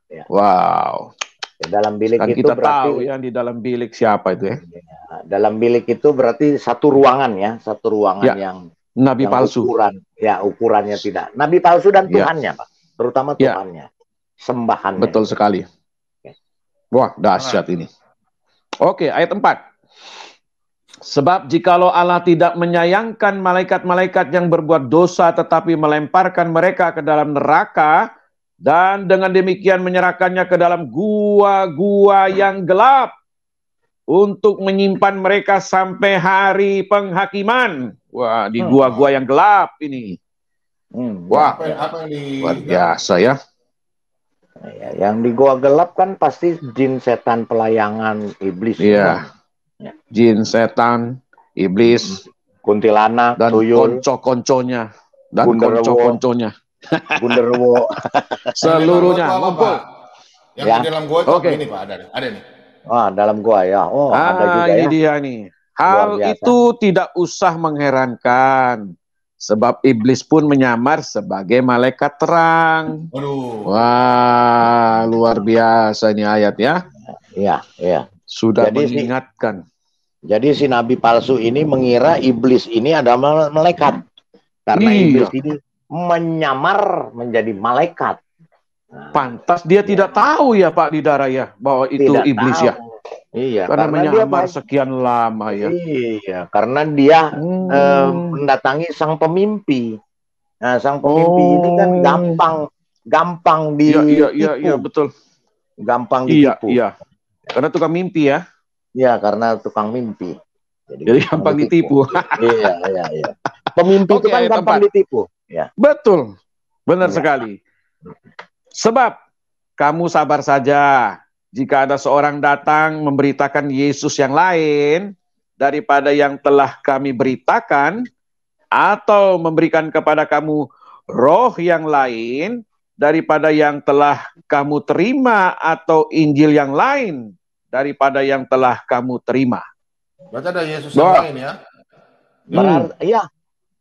Ya. Wow. Dalam bilik kan itu kita berarti tahu ya di dalam bilik siapa itu ya. Dalam bilik itu berarti satu ruangan ya, yang nabi palsu. Ukurannya tidak. Nabi palsu dan Tuhannya, Pak. Terutama Tuhannya. Sembahannya. Betul sekali. Wah, dahsyat ini. Oke, ayat 4. Sebab jikalau Allah tidak menyayangkan malaikat-malaikat yang berbuat dosa tetapi melemparkan mereka ke dalam neraka, dan dengan demikian menyerahkannya ke dalam gua-gua yang gelap untuk menyimpan mereka sampai hari penghakiman. Wah, di gua-gua yang gelap ini. Wah, luar biasa ya. Yang di gua gelap kan pasti jin, setan, pelayangan, iblis. Iya. Jin, setan, iblis, kuntilanak, dan tuyul, konco-konconya, dan konco-konconya. Gunderwo. Seluruhnya ngumpul. Yang di dalam gua itu ini Pak, ada nih. Dalam gua ya. Ada juga ini dia nih. Hal itu tidak usah mengherankan. Sebab iblis pun menyamar sebagai malaikat terang. Wah, luar biasa ini ayat ya. Iya. Sudah mengingatkan. Jadi si nabi palsu ini mengira iblis ini adalah malaikat. Karena iblis ini menyamar menjadi malaikat. Pantas dia tidak tahu ya Pak Didara ya bahwa itu iblis ya. Iya, karena menyamar sekian lama ya. Iya, karena dia mendatangi sang pemimpi. Nah, sang pemimpi ini kan gampang ditipu. Iya, betul. Gampang ditipu. Iya. Karena tukang mimpi ya. Iya, karena tukang mimpi. Jadi gampang ditipu. Iya. Pemimpi itu kan gampang ditipu. Ya. Betul. Benar sekali. Sebab kamu sabar saja jika ada seorang datang memberitakan Yesus yang lain daripada yang telah kami beritakan, atau memberikan kepada kamu roh yang lain daripada yang telah kamu terima, atau Injil yang lain daripada yang telah kamu terima. Berarti ada Yesus yang lain ya? Iya,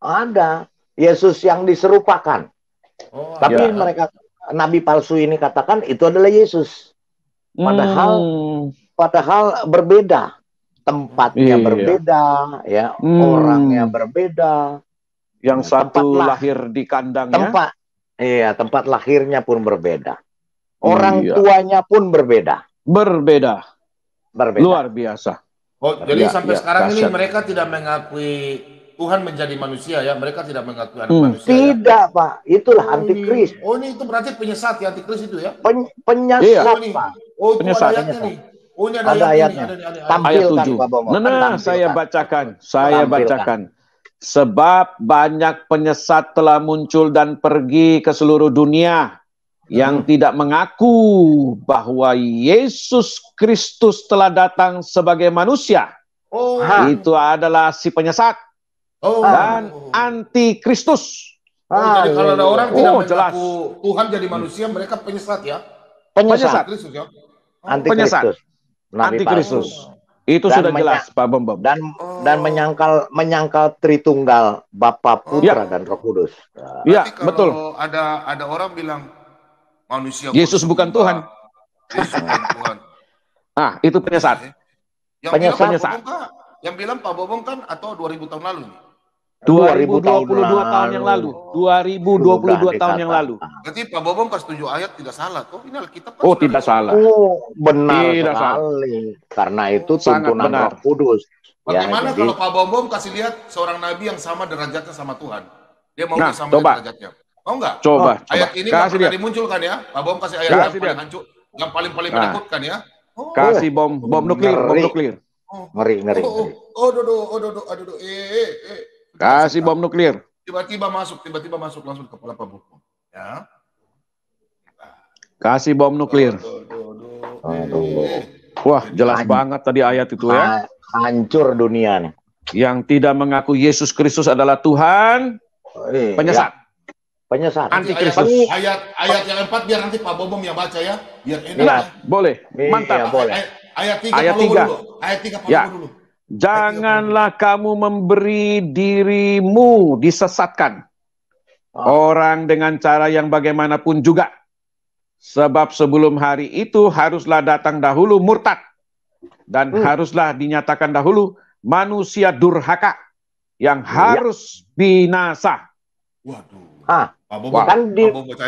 ada Yesus yang diserupakan. Tapi mereka nabi palsu ini katakan itu adalah Yesus. Padahal berbeda. Tempatnya berbeda, ya. Orangnya berbeda. Yang satu lahir di kandangnya. Tempat lahirnya pun berbeda. Orang tuanya pun berbeda. Luar biasa. Jadi sampai sekarang ini mereka tidak mengakui Tuhan menjadi manusia ya, mereka tidak mengakui anak manusia. Tidak, ya? Pak. Itulah antikris. Ini itu berarti penyesat ya, antikris itu ya? Penyesat, Pak. Oh, itu Penyesat. ada ayatnya nih. Oh, ini ada ayatnya. Tampilkan, ayat 7. Pak Bomo. Saya bacakan. Sebab banyak penyesat telah muncul dan pergi ke seluruh dunia yang tidak mengaku bahwa Yesus Kristus telah datang sebagai manusia. Itu adalah si penyesat dan antikristus. Jadi kalau ada orang tidak jelas. mengaku Tuhan jadi manusia, mereka penyesat ya? Penyesat. Penyesat. Antikristus. Itu sudah jelas, Pak Bom. Dan menyangkal Tritunggal, Bapa, Putra, dan Roh Kudus. Iya, betul. Ada orang bilang manusia Yesus bukan Tuhan. Yesus bukan Tuhan. Nah, itu penyesat. Yang bilang Pak Bobong kan atau 2000 tahun lalu nih? 2022 tahun yang lalu. 2022 tahun yang lalu. Berarti Pak Bobong pas 7 ayat tidak salah toh? Ini Alkitab. Tidak salah. Benar sekali. Karena itu tuntunan Roh Kudus. Bagaimana kalau Pak Bobong kasih lihat seorang nabi yang sama derajatnya sama Tuhan? Dia mau sama derajatnya. Mau nggak? Coba. Ayat ini nggak pernah dimunculkan ya. Pak Bobong kasih ayat yang paling hancur, yang paling menakutkan ya. Kasih bom nuklir. Ngeri. Kasih bom nuklir. Tiba-tiba masuk langsung ke kepala Pak Bobong. Ya. Kasih bom nuklir. Wah, jelas banget tadi ayat itu ya. Hancur dunia nih. Yang tidak mengaku Yesus Kristus adalah Tuhan, penyesat. Penyesat. Antikristus. Ayat yang 4 biar nanti Pak Bobong yang baca ya. Biar enak ya. Boleh. Mantap. Boleh. Ayat 3 dulu. Ayat 3 dulu. Janganlah kamu memberi dirimu disesatkan orang dengan cara yang bagaimanapun juga. Sebab sebelum hari itu haruslah datang dahulu murtad. Dan haruslah dinyatakan dahulu manusia durhaka yang harus binasa. Waduh. Kan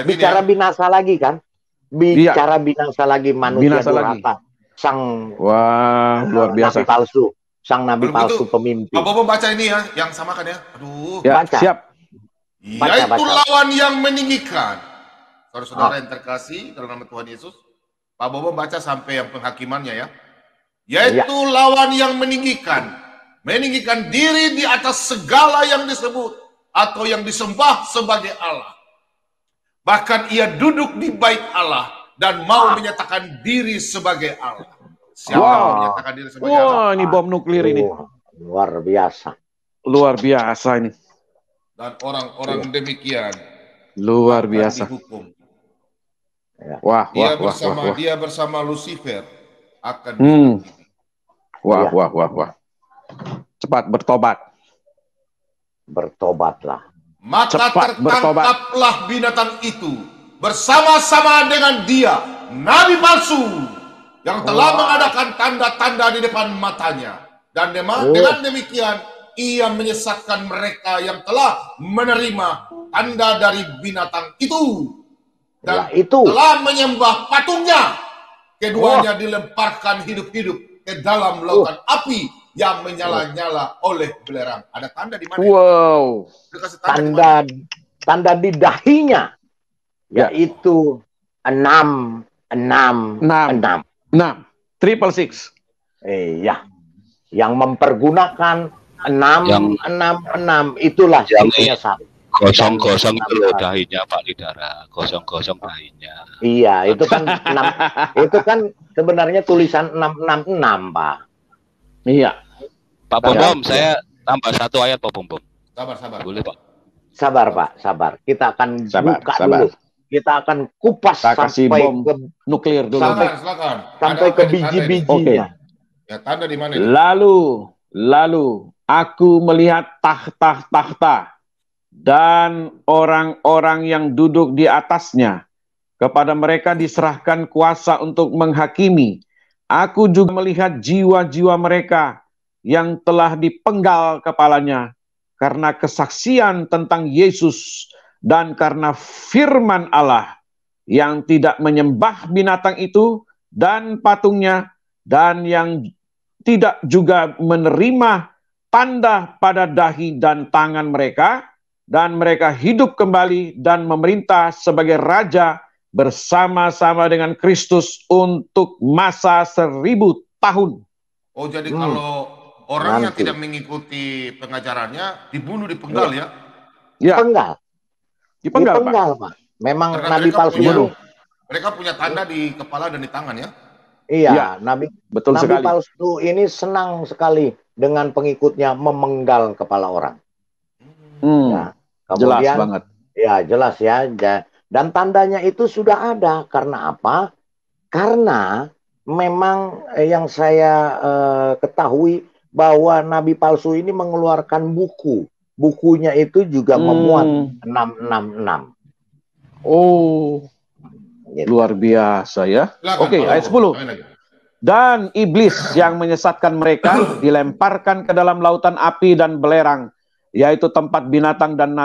bicara binasa lagi kan? Bicara binasa lagi manusia durhaka. Luar biasa. Nabi palsu. Sang nabi palsu pemimpin. Pak Bobong baca ini ya, yang samakan ya. Aduh. Ya, baca. Siap. Yaitu lawan yang meninggikan. Saudara-saudara yang terkasih dalam nama Tuhan Yesus. Pak Bobong baca sampai yang penghakimannya ya. Yaitu lawan yang meninggikan. Meninggikan diri di atas segala yang disebut atau yang disembah sebagai Allah. Bahkan ia duduk di bait Allah dan mau menyatakan diri sebagai Allah. Siapa yang menyatakan diri sebagai Allah? Ini bom nuklir ini. Luar biasa. Luar biasa ini. Dan orang-orang demikian luar biasa. Dihukum. Dia bersama Lucifer akan dihukum. Wah. Cepat bertobat. Bertobatlah. Maka tertangkaplah binatang itu bersama-sama dengan dia, nabi palsu, yang telah mengadakan tanda-tanda di depan matanya. Dan dengan demikian, ia menyesatkan mereka yang telah menerima tanda dari binatang itu. Dan telah menyembah patungnya. Keduanya dilemparkan hidup-hidup ke dalam lautan api yang menyala-nyala oleh belerang. Ada tanda di mana? Tanda di dahinya. Yaitu 6. 666. Iya. Yang mempergunakan 666 itulah yang penyesat. Kosong-kosong itu loh dahinya Pak Lidara. Kosong-kosong dahinya. Iya, itu kan 6. Itu kan sebenarnya tulisan 666, Pak. Iya. Pak Bom, saya tambah 1 ayat Pak Bom. Sabar. Boleh Pak? Sabar Pak, sabar. Kita akan buka dulu. Kita akan kupas sampai ke nuklir dulu. Sampai ke biji-bijinya. Ya, tanda di mana? Lalu aku melihat tahta dan orang-orang yang duduk di atasnya. Kepada mereka diserahkan kuasa untuk menghakimi. Aku juga melihat jiwa-jiwa mereka yang telah dipenggal kepalanya karena kesaksian tentang Yesus dan karena firman Allah, yang tidak menyembah binatang itu dan patungnya, dan yang tidak juga menerima tanda pada dahi dan tangan mereka, dan mereka hidup kembali dan memerintah sebagai raja bersama-sama dengan Kristus untuk masa 1000 tahun. Oh, jadi kalau orang yang Nanti. tidak mengikuti pengajarannya dibunuh, dipenggal ya? Ya, Dipenggal. dipenggal, Pak. Dipenggal, Pak. Memang Karena Nabi palsu itu. mereka punya tanda di kepala dan di tangan ya? Iya, Ya, Nabi betul Nabi sekali. palsu ini senang sekali dengan pengikutnya memenggal kepala orang. Ya. Jelas Kemudian, banget. ya jelas ya. Dan tandanya itu sudah ada. Karena apa? Karena memang yang saya ketahui bahwa Nabi palsu ini mengeluarkan buku. Bukunya itu juga memuat 666. Oh, Gitu. luar biasa ya. Silakan, Oke, Pak ayat Lobo. 10. Dan iblis yang menyesatkan mereka dilemparkan ke dalam lautan api dan belerang, yaitu tempat binatang dan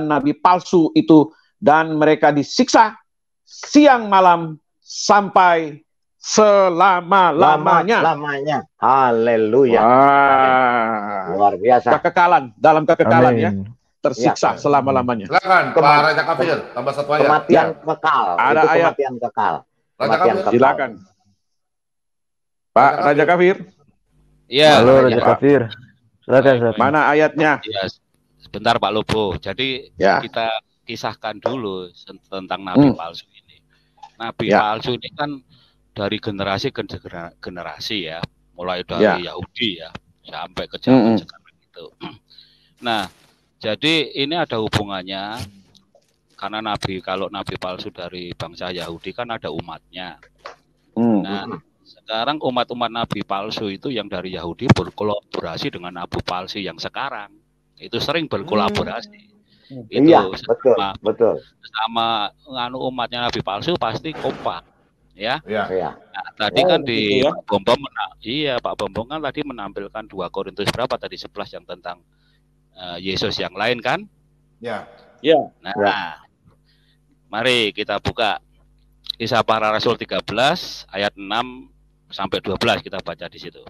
nabi palsu itu, dan mereka disiksa siang malam sampai selama-lamanya. Lamanya. Haleluya. Wah. Luar biasa. Kekekalan, dalam kekekalan ya. Amin. Tersiksa Ya. selama-lamanya. Silakan, Pak Raja Kafir, tambah satu ayat. Kematian Ya. kekal. Ada Itu ayat. kematian kekal. Raja Kematian Kafir. kekal. Silakan. Pak Raja Kafir, Ya, Halo Raja Raja Pak. Kafir. Silakan, silakan. mana ayatnya? ya, sebentar Pak Lobo. Jadi Ya. kita kisahkan dulu tentang nabi palsu ini. Nabi Ya. palsu ini kan dari generasi ke generasi ya, mulai dari Yahudi ya sampai ke zaman sekarang itu. Nah, jadi ini ada hubungannya karena kalau nabi palsu dari bangsa Yahudi kan ada umatnya. Nah, sekarang umat-umat nabi palsu itu yang dari Yahudi berkolaborasi dengan nabi palsu yang sekarang. Itu sering berkolaborasi. Itu Iya, betul. sama umatnya nabi palsu pasti kompak, ya. Iya. Nah, tadi kan di ya? Pak Bombong Pak Bombong kan tadi menampilkan 2 Korintus berapa tadi 11 yang tentang Yesus yang lain kan? Ya. Nah, mari kita buka Kisah Para Rasul 13 ayat 6 sampai 12 kita baca di situ.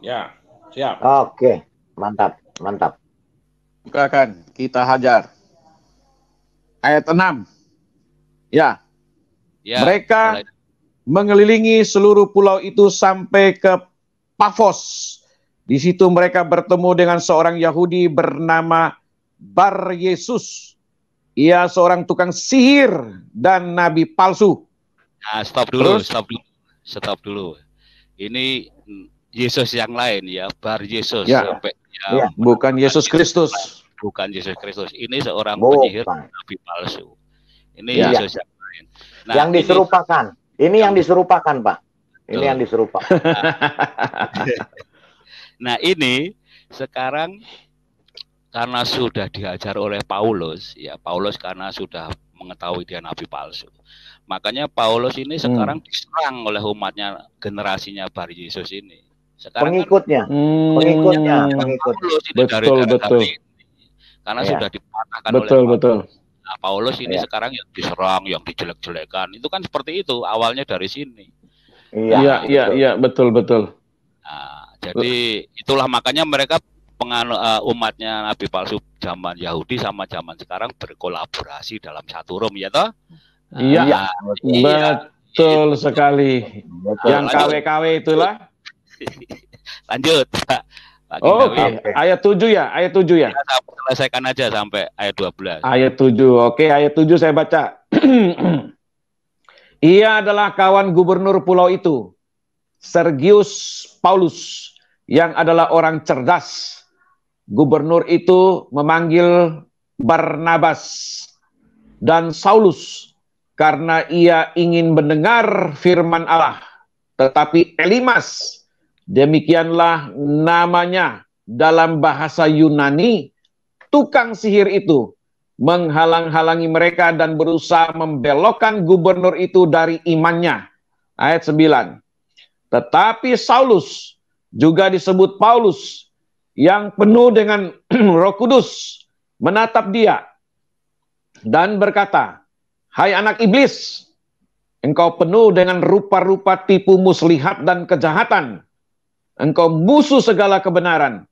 Ya, siap. Oke, mantap. Bukakan, kita hajar. Ayat 6. Ya. Mereka mengelilingi seluruh pulau itu sampai ke Pafos. Di situ mereka bertemu dengan seorang Yahudi bernama Bar Yesus. Ia seorang tukang sihir dan nabi palsu. Nah, stop dulu. Ini Yesus yang lain ya, Bar Yesus sampai bukan Yesus Kristus. Bukan Yesus Kristus. Ini seorang penyihir nabi palsu. Ini Yesus yang lain. Nah, yang diserupakan. Ini yang diserupakan, Pak. Ini yang diserupakan. Nah, ini sekarang karena sudah diajar oleh Paulus, ya Paulus karena sudah mengetahui dia nabi palsu. Makanya Paulus ini sekarang diserang oleh umatnya, generasinya Bar Yesus ini. Sekarang pengikutnya. Paulus ini betul. Karena sudah dipatahkan oleh Paulus. Nah, Paulus ini sekarang yang diserang, yang dijelek-jelekan. Itu kan seperti itu, awalnya dari sini. Iya, betul. Nah, jadi itulah makanya mereka umatnya nabi palsu zaman Yahudi sama zaman sekarang berkolaborasi dalam satu room ya toh? Iya, betul sekali. Yang KW-KW itulah. Lanjut, Pak. Oke. Ayat 7 ya? Ayat 7 ya? Selesaikan aja sampai ayat 12. Ayat 7. Oke, ayat 7 saya baca. Ia adalah kawan gubernur pulau itu, Sergius Paulus, yang adalah orang cerdas. Gubernur itu memanggil Barnabas dan Saulus karena ia ingin mendengar firman Allah. Tetapi Elimas, demikianlah namanya dalam bahasa Yunani, tukang sihir itu, menghalang-halangi mereka dan berusaha membelokkan gubernur itu dari imannya. Ayat 9. Tetapi Saulus, juga disebut Paulus, yang penuh dengan Roh Kudus, menatap dia dan berkata, "Hai anak iblis, engkau penuh dengan rupa-rupa tipu muslihat dan kejahatan. engkau musuh segala kebenaran.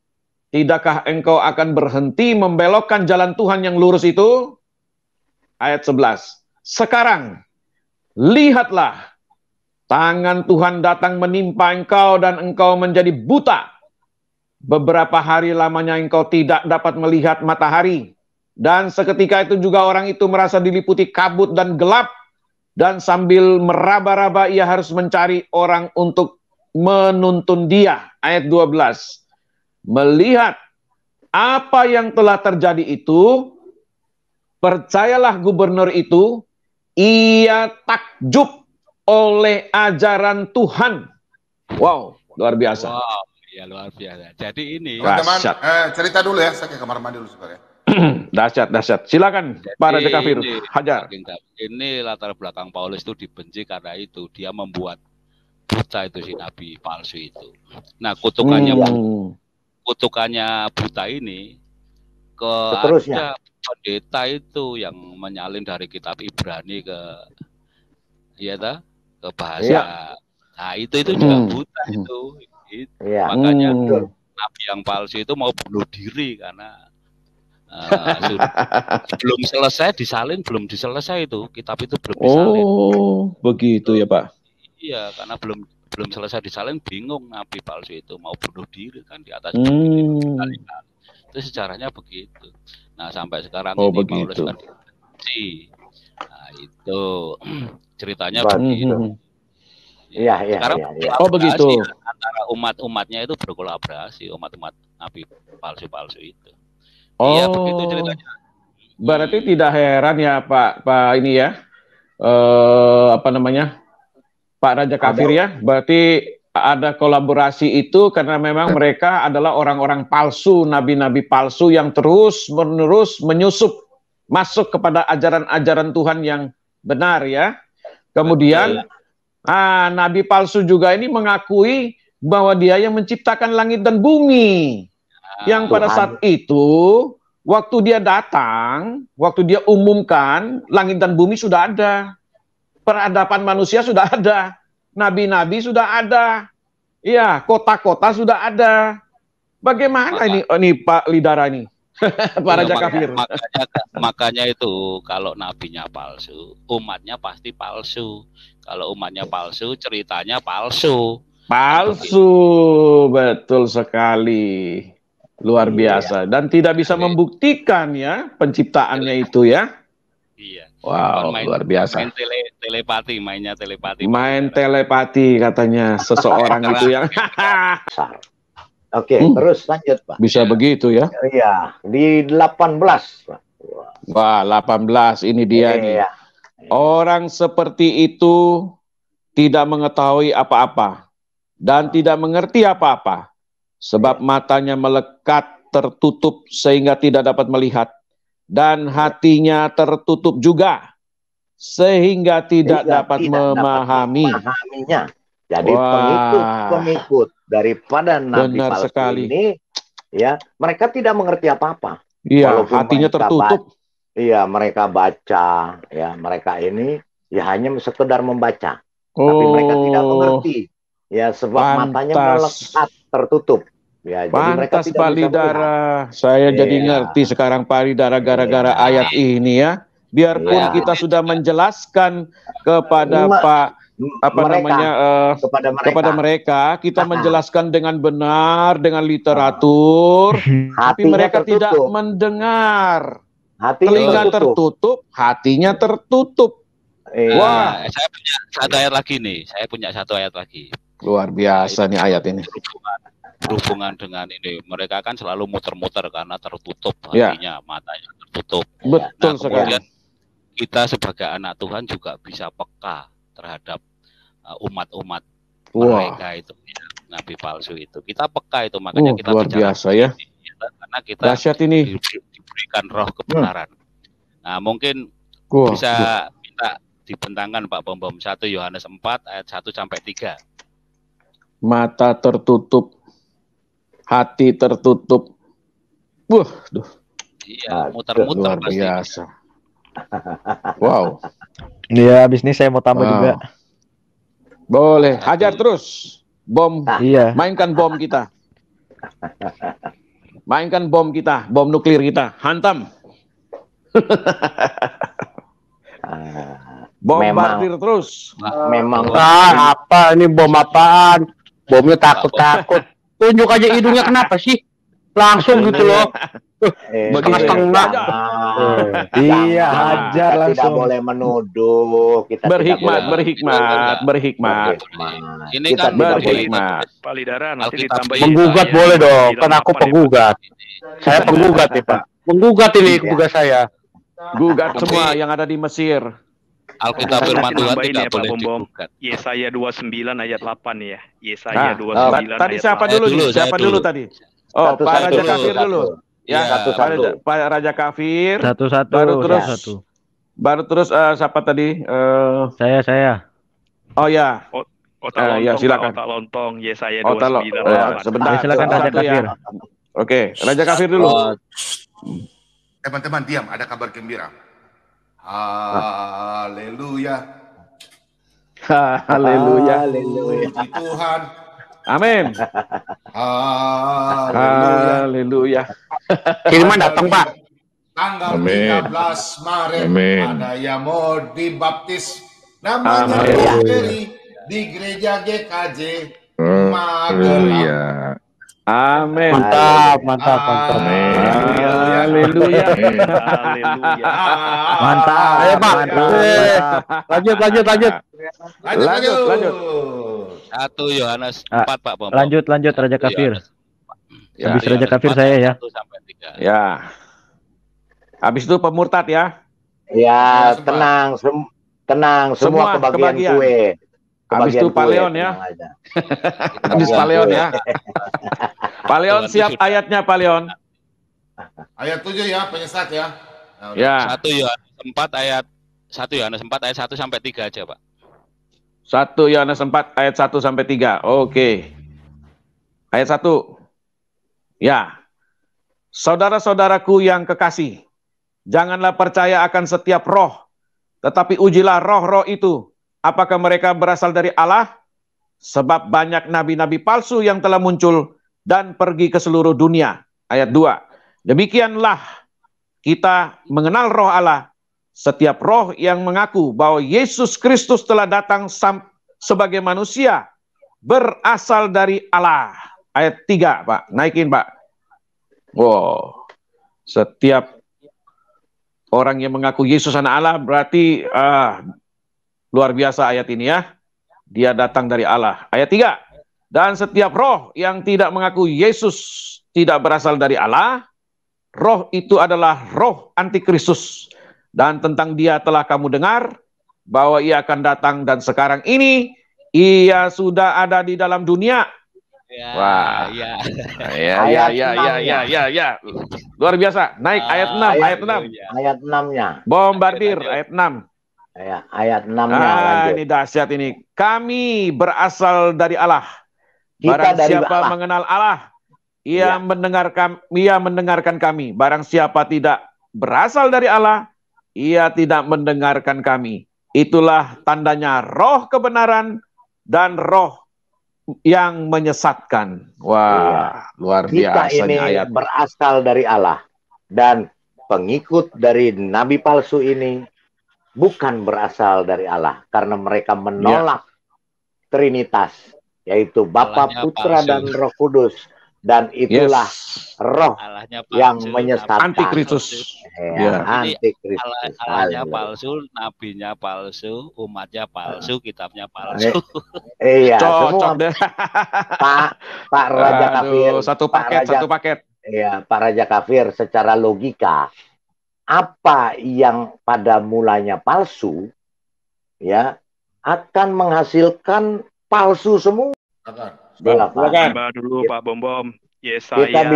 Tidakkah engkau akan berhenti membelokkan jalan Tuhan yang lurus itu? Ayat 11. Sekarang, lihatlah, tangan Tuhan datang menimpa engkau dan engkau menjadi buta. Beberapa hari lamanya engkau tidak dapat melihat matahari. Dan seketika itu juga orang itu merasa diliputi kabut dan gelap. Dan sambil meraba-raba ia harus mencari orang untuk menuntun dia. Ayat 12. Melihat apa yang telah terjadi itu, percayalah gubernur itu, ia takjub oleh ajaran Tuhan. Wow, luar biasa. Wow, ya luar biasa. Jadi ini teman-teman, cerita dulu ya, saya ke kamar mandi dulu sebentar ya. Dahsyat. Silakan Pak Raja Kafir, hajar. Ini latar belakang Paulus itu dibenci karena itu dia membuat buta itu si nabi palsu itu. Nah, kutukannya buta ini ke ada pendeta itu yang menyalin dari kitab Ibrani ke bahasa. Nah, itu juga buta itu. Makanya nabi yang palsu itu mau bunuh diri karena belum selesai disalin, belum diselesai itu kitab itu belum disalin. Oh, begitu ya Pak. Iya, karena belum selesai disalin, bingung nabi palsu itu mau bunuh diri kan di atas itu sejarahnya begitu. Nah, sampai sekarang ini Paulus kan dibenci. Nah, itu ceritanya begitu. Sekarang begitu. Antara umat-umatnya itu berkolaborasi, umat-umat nabi palsu-palsu itu. Iya, begitu ceritanya. Berarti tidak heran ya Pak ini ya. Pak Raja Kafir ya. Berarti ada kolaborasi itu karena memang mereka adalah orang-orang palsu, nabi-nabi palsu yang terus-menerus menyusup masuk kepada ajaran-ajaran Tuhan yang benar ya. Kemudian nabi palsu juga ini mengakui bahwa dia yang menciptakan langit dan bumi. Yang pada saat itu, waktu dia datang, waktu dia umumkan, langit dan bumi sudah ada. Peradaban manusia sudah ada. Nabi-nabi sudah ada. Ya, kota-kota sudah ada. Bagaimana ini Pak Lidara ini? Pak Raja Kafir. Makanya itu, kalau nabinya palsu, umatnya pasti palsu. Kalau umatnya palsu, ceritanya palsu. Palsu, betul sekali. Luar biasa. Dan tidak bisa membuktikan ya penciptaannya itu ya. Iya. Wow, luar biasa. Mainnya telepati. Main telepati katanya seseorang itu yang. Oke, terus lanjut Pak. Bisa begitu ya? Iya, di 18 Pak. Wah, 18 ini dia nih. Orang seperti itu tidak mengetahui apa-apa dan tidak mengerti apa-apa. Sebab matanya melekat tertutup sehingga tidak dapat melihat. Dan hatinya tertutup juga sehingga tidak dapat memahaminya. Jadi pengikut daripada nabi palsu ini, ya mereka tidak mengerti apa-apa. Iya, hatinya tertutup. Iya, mereka baca, ya mereka ini ya hanya sekedar membaca. Tapi mereka tidak mengerti. Ya, sebab matanya melekat tertutup. Ya, pantas jadi mereka tidak Pak Lidara, saya jadi ngerti sekarang Pak Lidara gara-gara ayat ini ya. Biarpun kita sudah menjelaskan kepada kepada mereka, kita menjelaskan dengan benar dengan literatur, tapi mereka tidak mendengar. Telinga tertutup, hatinya tertutup. Wah, saya punya satu ayat lagi nih. Luar biasa nih ayat ini. Berhubungan dengan ini, mereka kan selalu muter-muter karena tertutup hatinya, matanya tertutup. Betul sekali. Kita sebagai anak Tuhan juga bisa peka terhadap umat-umat mereka itu, ya, nabi palsu itu. Kita peka itu, makanya kita luar biasa ya. Karena kita diberikan roh kebenaran. Nah, mungkin bisa minta dibentangkan Pak Bom 1 Yohanes 4 ayat 1 sampai 3. Mata tertutup, hati tertutup. Iya, muter-muter luar biasa. Wow. Iya, habis ini saya mau tambah juga. Boleh, hajar terus. Bom. Iya. Mainkan bom kita. Mainkan bom kita, bom nuklir kita. Hantam. Bombardir terus. Memang apa ini bom apaan? Bomnya takut-takut. Tunjuk aja hidungnya kenapa sih? Langsung gitu loh. Setengah-setengah. Iya, hajar kita tidak langsung. boleh menuduh. Kita Berhikmat, tidak boleh berhikmat. Ini Kita kan tidak berhikmat. Palidara nanti Alkitab ditambahin Menggugat ayat boleh dong, 98 kan aku ya, Pak. penggugat. Saya penggugat nih Pak. Penggugat ini tugas saya. Gugat semua yang ada di Mesir. Alkitab firman Tuhan Nambahin tidak ya, Pak boleh Bom-Bom. digugat. Yesaya 29 ayat 8 ya. Yesaya 29 Tadi ayat siapa 8. dulu nih? Saya Siapa dulu. dulu tadi? Oh, Satu, Pak satu, Raja satu, Kafir satu. dulu. Ya, Satu-satu. Pak Raja Kafir. Satu-satu. Baru terus. Satu. Baru terus siapa tadi? Saya. Oh ya. Otak lontong, ya, silakan. Otak lontong Yesaya Oh, 29 ayat 8. sebentar. Silakan Raja Satu ya. Kafir. Oke, Raja Kafir dulu. Teman-teman diam, ada kabar gembira. Haleluya. Haleluya. Puji Tuhan. Amin. Haleluya. Haleluya. Kiriman datang Pak. Tanggal Amin. 13 Maret Amin. ada yang mau dibaptis. Namanya Amin. Putri di gereja GKJ Magelang. Iya. Amin. Mantap. Amin. Haleluya. Haleluya. Mantap. Ayo, Pak. Mantap. Lanjut. Lanjut. 1 Yohanes Ah, 4 Pak Bom. Lanjut Raja Kafir. Ya, Habis Raja Kafir saya ya. 1 sampai 3. Ya. Habis itu pemurtad ya. Ya, Semua. tenang, semua kebagian kue. Habis itu Paleon ya. tenang aja. Habis Paleon ya. Paleon Tuhan siap sudah. ayatnya Paleon. Ayat 7 ya, penyesat ya. Nah, udah. Ya. 1 Yohanes 4 ayat 1 sampai 3 aja, Pak. 1 Yohanes 4 ayat 1 sampai 3. Oke. Ayat 1. Ya. Saudara-saudaraku yang kekasih, janganlah percaya akan setiap roh, tetapi ujilah roh-roh itu, apakah mereka berasal dari Allah? Sebab banyak nabi-nabi palsu yang telah muncul dan pergi ke seluruh dunia. Ayat 2. Demikianlah kita mengenal roh Allah. Setiap roh yang mengaku bahwa Yesus Kristus telah datang sebagai manusia berasal dari Allah. Ayat 3, Pak. Naikin, Pak. Wow. Setiap orang yang mengaku Yesus anak Allah berarti luar biasa ayat ini ya. Dia datang dari Allah. Ayat 3. Dan setiap roh yang tidak mengaku Yesus tidak berasal dari Allah, roh itu adalah roh antikristus. Dan tentang dia telah kamu dengar bahwa ia akan datang dan sekarang ini ia sudah ada di dalam dunia. Ya, Wah. ya. Ya. Luar biasa. Naik ayat 6, ayat 6. Ayat 6-nya. Bombardir ayat 6. Ya, ayat 6-nya lanjut. Ini dahsyat ini. Kami berasal dari Allah. Kita Barang dari siapa Allah. mengenal Allah, ia mendengarkan kami. Barang siapa tidak berasal dari Allah, ia tidak mendengarkan kami. Itulah tandanya roh kebenaran dan roh yang menyesatkan. Wah, luar Kita biasa ini ayat. berasal dari Allah. Dan pengikut dari nabi palsu ini bukan berasal dari Allah. Karena mereka menolak Trinitas. Yaitu Bapa, Allahnya Putra, palsu. dan Roh Kudus. Dan itulah roh Allahnya yang palsu, menyesatkan. Antikristus. Ya. Antikristus. Allahnya Haleluya. palsu, nabinya palsu, umatnya palsu, kitabnya palsu. Iya, Cocok semua deh. Pak Raja Kafir. Aduh, satu Pak paket, Raja- satu paket. Ya, Pak Raja Kafir, secara logika, apa yang pada mulanya palsu, ya, akan menghasilkan palsu semua. Silakan. Tambah dulu Pak Bom-Bom. Kita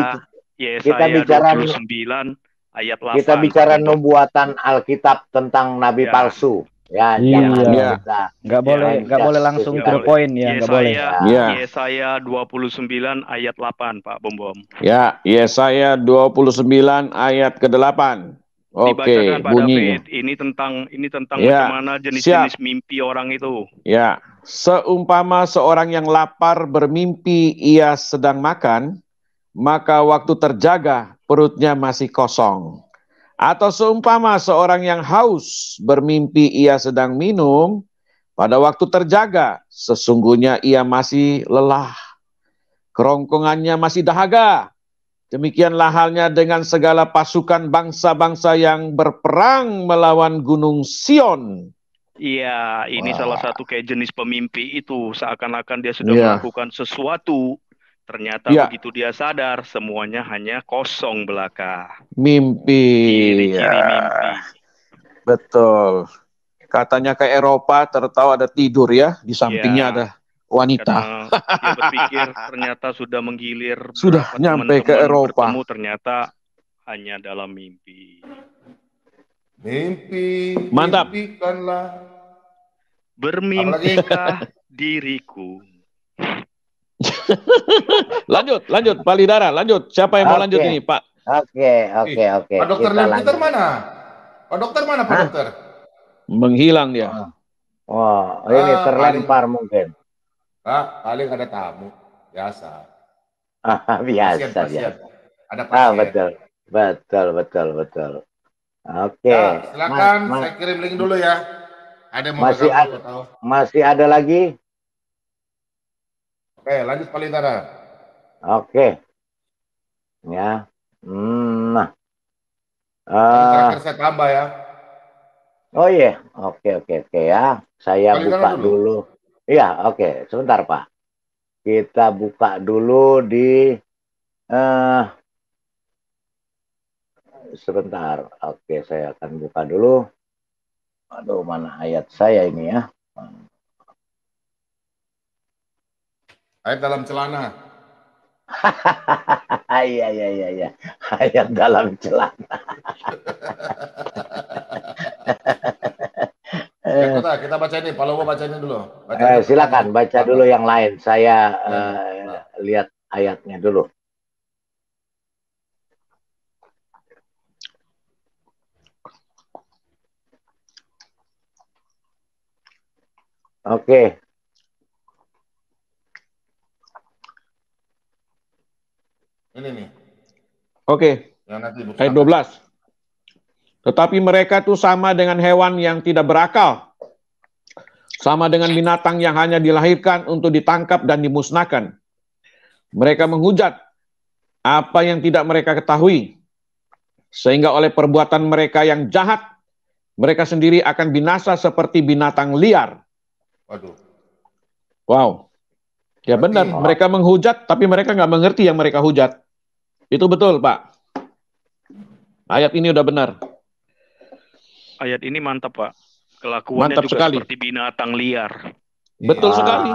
Yesaya bicara 29 ayat 8. Kita bicara Pak Bom-Bom. nubuatan Alkitab tentang Nabi Ya. palsu. Ya, Iya. jangan Iya. kita Nggak boleh langsung to the point ya, nggak boleh. Ya. Yesaya 29 ayat 8 Pak Bom-Bom. Ya, Yesaya 29 ayat ke-8. Oke, Dibacakan Pak bunyinya. David. Ini tentang Ya, bagaimana jenis-jenis mimpi orang itu. Ya, Seumpama seorang yang lapar bermimpi ia sedang makan, maka waktu terjaga perutnya masih kosong. Atau seumpama seorang yang haus bermimpi ia sedang minum, pada waktu terjaga sesungguhnya ia masih lelah, kerongkongannya masih dahaga. Demikianlah halnya dengan segala pasukan bangsa-bangsa yang berperang melawan Gunung Sion. Iya, ini salah satu kayak jenis pemimpi itu. Seakan-akan dia sudah melakukan sesuatu. Ternyata begitu dia sadar, semuanya hanya kosong belaka. Mimpi. Ciri-ciri mimpi. Betul. Katanya ke Eropa, tertawa ada tidur ya. Di sampingnya ada wanita. Karena dia berpikir ternyata sudah menggilir. Sudah nyampe ke Eropa. Bertemu ternyata hanya dalam mimpi. Mimpi, mantap. Mimpikanlah. Bermimpikah diriku. lanjut, Pak Lidara, lanjut. Siapa yang mau lanjut ini, Pak? Oke. Pak Dokter Lempiter mana? Pak Dokter mana, Pak Dokter? Menghilang dia. Wah, ini terlempar mungkin. Paling ada tamu, biasa. Biasa. Ada pasien. Betul. Oke. Ya, silakan, saya kirim link dulu ya. Ada yang masih ada lagi? Oke, lanjut Pak Lidara. Oke. Ya. Nah. Terakhir saya tambah ya. Oh iya. Oke ya. Saya buka dulu. Iya, oke. Sebentar, Pak. Kita buka dulu di sebentar. Oke, saya akan buka dulu. Aduh, mana ayat saya ini ya? Ayat dalam celana. Iya. Ayat dalam celana. Kita baca ini, Pak Lobo baca ini dulu. Silakan baca dulu yang lain. Saya lihat ayatnya dulu. Oke. Ini nih. Oke. Ayat 12. Tetapi mereka itu sama dengan hewan yang tidak berakal. Sama dengan binatang yang hanya dilahirkan untuk ditangkap dan dimusnahkan. Mereka menghujat apa yang tidak mereka ketahui. Sehingga oleh perbuatan mereka yang jahat, mereka sendiri akan binasa seperti binatang liar. Waduh. Wow. Ya benar, mereka menghujat, tapi mereka nggak mengerti yang mereka hujat. Itu betul, Pak. Ayat ini udah benar. Ayat ini mantap, Pak. Kelakuannya mantap juga sekali. Seperti binatang liar. Betul sekali.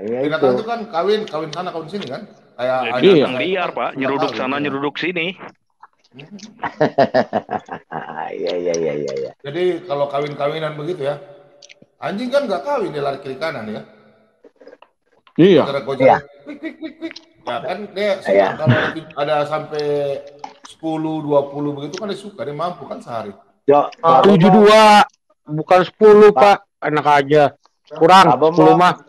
Binatang itu kan kawin sana, kawin sini kan? Kayak binatang liar, Pak. Nyeruduk sana, nyeruduk sini. Iya. Jadi kalau kawin-kawinan begitu ya, anjing kan nggak kawin, dia lari kiri kanan ya. Iya. Klik. Ya kan dia suka kalau ada sampai 10-20 begitu kan dia suka, dia mampu kan sehari. 72 bukan 10 Pak, enak aja. Kurang 10 mah.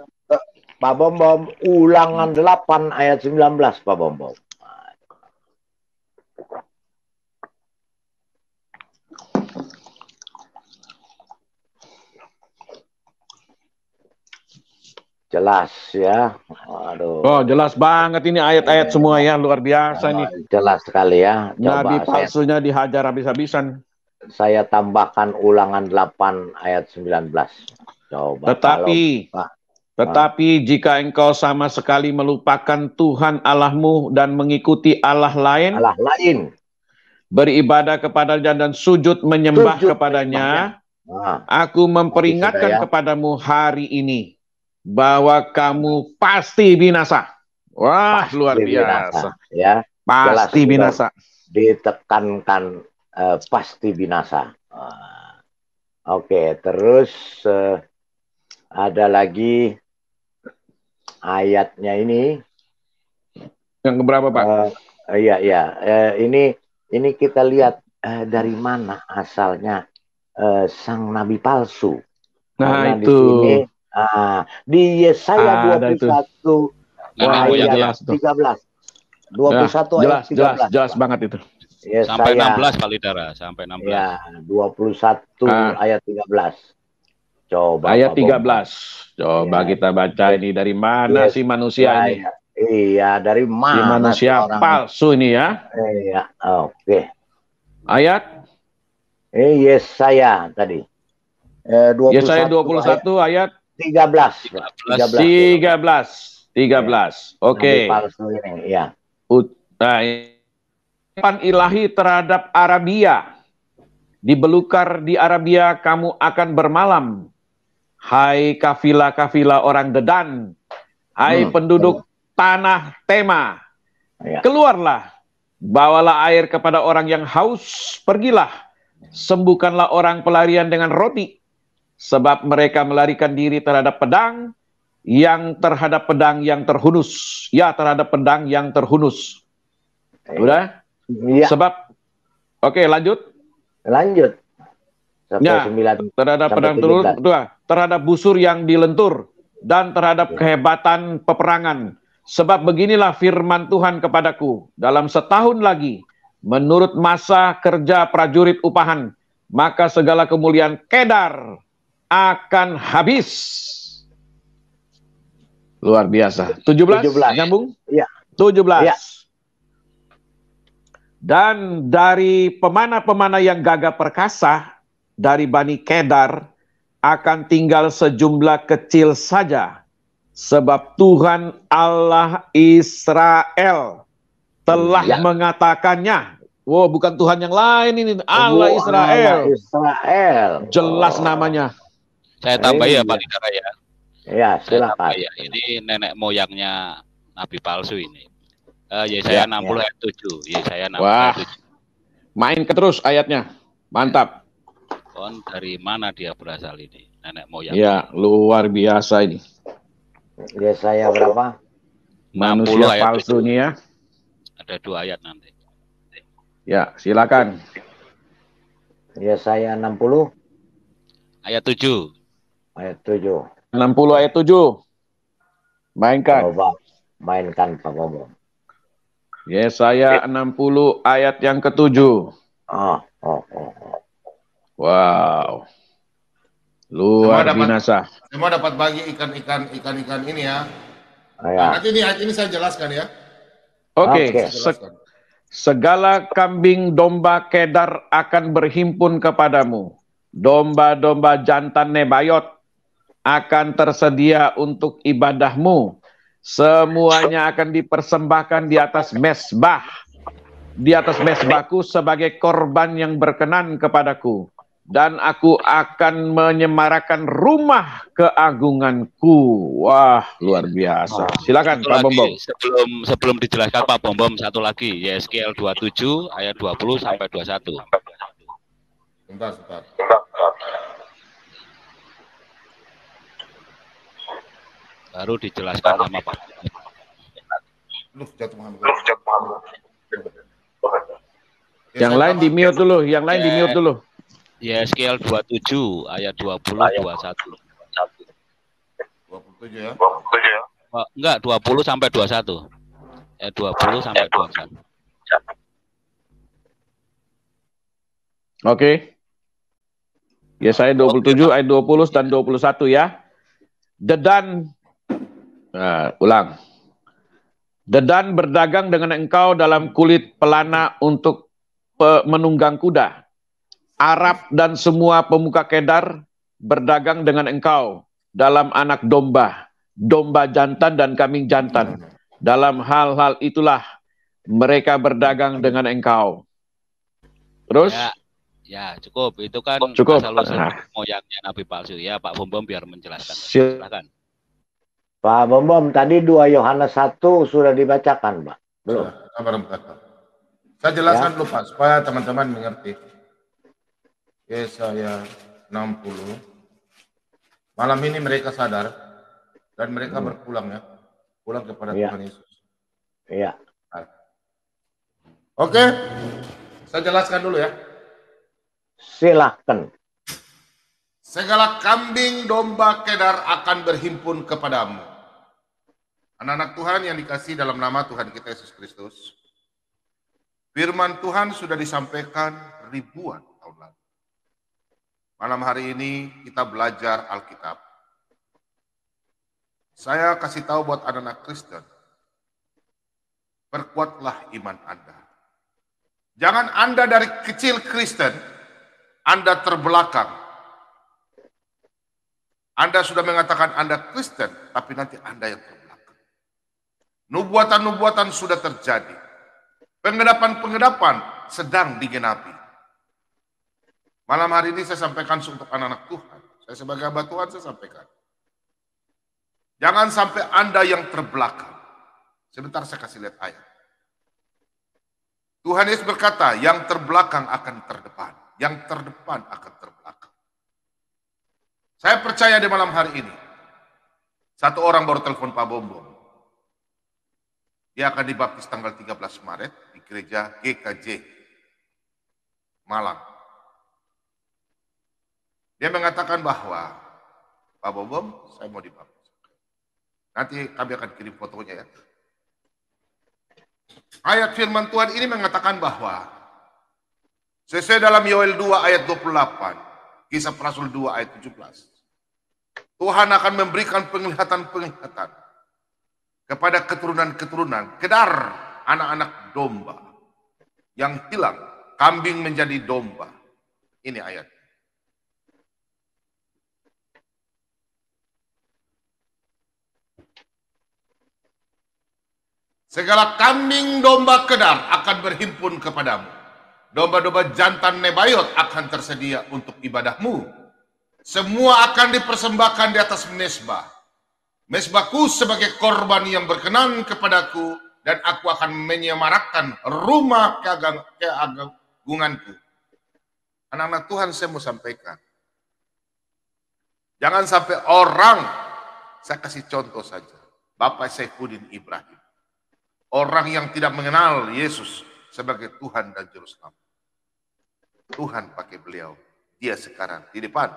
Pak Bom, ulangan 8 ayat 19 Pak Bom. Jelas ya. Aduh. Oh, jelas banget ini ayat-ayat semua ya, luar biasa nih. Jelas sekali ya. Nabi palsunya dihajar habis-habisan. Saya tambahkan ulangan 8 ayat 19. Coba. Tetapi jika engkau sama sekali melupakan Tuhan Allahmu dan mengikuti Allah lain, beribadah kepadanya dan sujud menyembah kepadanya, aku memperingatkan kepadamu hari ini bahwa kamu pasti binasa. Wah, pasti luar biasa. Ya, pasti binasa. Ditekankan pasti binasa. Oke, terus ada lagi ayatnya ini. Yang keberapa, Pak? Iya. Ini kita lihat dari mana asalnya sang nabi palsu. Nah, karena itu. Di Yesaya 21 ayat 13. 21 ayat 13. Jelas banget itu. Yesaya, sampai 16 Pak Lidara, sampai 16. Ya, 21 ayat 13. Coba ayat 13. Coba kita baca ini dari mana sih manusia ini? Iya, dari mana? Si manusia palsu ini ya. Iya, oke. Ayat? Yesaya tadi. 21 Yesaya 21 ayat 13. 13. Oke. Ya. Nah, ilahi terhadap Arabia. Di belukar di Arabia kamu akan bermalam. Hai kafilah-kafilah orang Dedan. Hai penduduk tanah Tema. Keluarlah. Bawalah air kepada orang yang haus. Pergilah. Sembuhkanlah orang pelarian dengan roti. Sebab mereka melarikan diri terhadap pedang. Terhadap pedang yang terhunus. Ya, terhadap pedang yang terhunus. Udah? Ya. Sebab. Oke, lanjut. Lanjut. Ya, terhadap pedang terhadap busur yang dilentur dan terhadap kehebatan peperangan. Sebab beginilah firman Tuhan kepadaku, dalam setahun lagi, menurut masa kerja prajurit upahan, maka segala kemuliaan Kedar akan habis. Luar biasa. 17. Nyambung? Iya. 17. Ya. Dan dari pemana-pemana yang gagah perkasa, dari Bani Kedar akan tinggal sejumlah kecil saja. Sebab Tuhan Allah Israel telah mengatakannya. Wow, bukan Tuhan yang lain ini. Allah Israel. Allah Israel. Jelas namanya. Saya tambah ya Pak Lidara ya. Ya, silakan. Ya. Ini nenek moyangnya Nabi palsu ini. Yesaya 60 ayat 7. Yesaya 60 Wah, ayat 7. main ke terus ayatnya. Mantap. Dari mana dia berasal ini, nenek moyang? Ya, luar biasa ini. Yesaya berapa? Manusia palsu ini ya. Ada 2 ayat nanti. Ya, silakan. Yesaya 60 ayat 7. Ayat 7. 60 ayat 7. Mainkan. Coba mainkan Pak Bobo. Yesaya 60 ayat yang ke-7. Wow. Luar binasa. Semua dapat bagi ikan-ikan ini ya. Nah, nanti ini saya jelaskan ya. Oke. Segala kambing domba Kedar akan berhimpun kepadamu. Domba-domba jantan Nebayot akan tersedia untuk ibadahmu. Semuanya akan dipersembahkan di atas mesbah. Di atas mesbahku sebagai korban yang berkenan kepadaku. Dan aku akan menyemarakan rumah keagunganku. Wah, luar biasa. Silakan Pak Bombom. Sebelum dijelaskan Pak Bombom, satu lagi. Yesaya 27 ayat 20 sampai 21. Sebentar. Baru dijelaskan sama Pak. Yang lain di-mute dulu, Yesaya 27 ayat 20 21. 27 ya. Enggak, 20 sampai 21. 20 sampai 21. Oke. Yesaya 27 ayat 20 dan 21 ya. Dedan ulang. Dedan berdagang dengan engkau dalam kulit pelana untuk menunggang kuda. Arab dan semua pemuka Kedar berdagang dengan engkau dalam anak domba, domba jantan dan kambing jantan. Dalam hal-hal itulah mereka berdagang dengan engkau. Terus? Ya, cukup. Itu kan cukup. Moyangnya Nabi palsu ya, Pak Bombom biar menjelaskan. Silakan. Pak Bombom, tadi 2 Yohanes 1 sudah dibacakan, Pak. Belum. Saya jelaskan dulu Pak, supaya teman-teman mengerti. Yesaya 60. Malam ini mereka sadar dan mereka berpulang ya. Pulang kepada Tuhan Yesus. Iya. Oke. Saya jelaskan dulu ya. Silahkan. segala kambing domba kedar akan berhimpun kepadamu. Anak-anak Tuhan yang dikasihi dalam nama Tuhan kita Yesus Kristus, firman Tuhan sudah disampaikan ribuan tahun lalu. Malam hari ini kita belajar Alkitab. Saya kasih tahu buat anak-anak Kristen, perkuatlah iman Anda. Jangan Anda dari kecil Kristen, Anda terbelakang. Anda sudah mengatakan Anda Kristen, tapi nanti Anda yang terbelakang. Nubuatan-nubuatan sudah terjadi. Pengedapan-pengedapan sedang digenapi. Malam hari ini saya sampaikan untuk anak-anak Tuhan. Saya sebagai hamba Tuhan saya sampaikan. Jangan sampai Anda yang terbelakang. Sebentar saya kasih lihat ayat. Tuhan Yesus berkata, yang terbelakang akan terdepan. Yang terdepan akan terbelakang. Saya percaya di malam hari ini. Satu orang baru telepon Pak Bombong. Dia akan dibaptis tanggal 13 Maret di gereja GKJ Malang. Dia mengatakan bahwa, Pak Bombong, saya mau dibaptis. Nanti kami akan kirim fotonya ya. Ayat firman Tuhan ini mengatakan bahwa, sesuai dalam Yoel 2 ayat 28, Kisah Rasul 2 ayat 17, Tuhan akan memberikan penglihatan-penglihatan kepada keturunan-keturunan, kedar anak-anak domba yang hilang, kambing menjadi domba. Ini ayat. Segala kambing domba kedar akan berhimpun kepadamu. Domba-domba jantan Nebayot akan tersedia untuk ibadahmu. Semua akan dipersembahkan di atas mezbah. Mezbahku sebagai korban yang berkenan kepadaku, dan aku akan menyemarakkan rumah keagunganku. Anak-anak Tuhan, saya mau sampaikan. Jangan sampai orang, saya kasih contoh saja, Bapak Saifuddin Ibrahim. Orang yang tidak mengenal Yesus sebagai Tuhan dan Juru Selamat. Tuhan pakai beliau. Dia sekarang di depan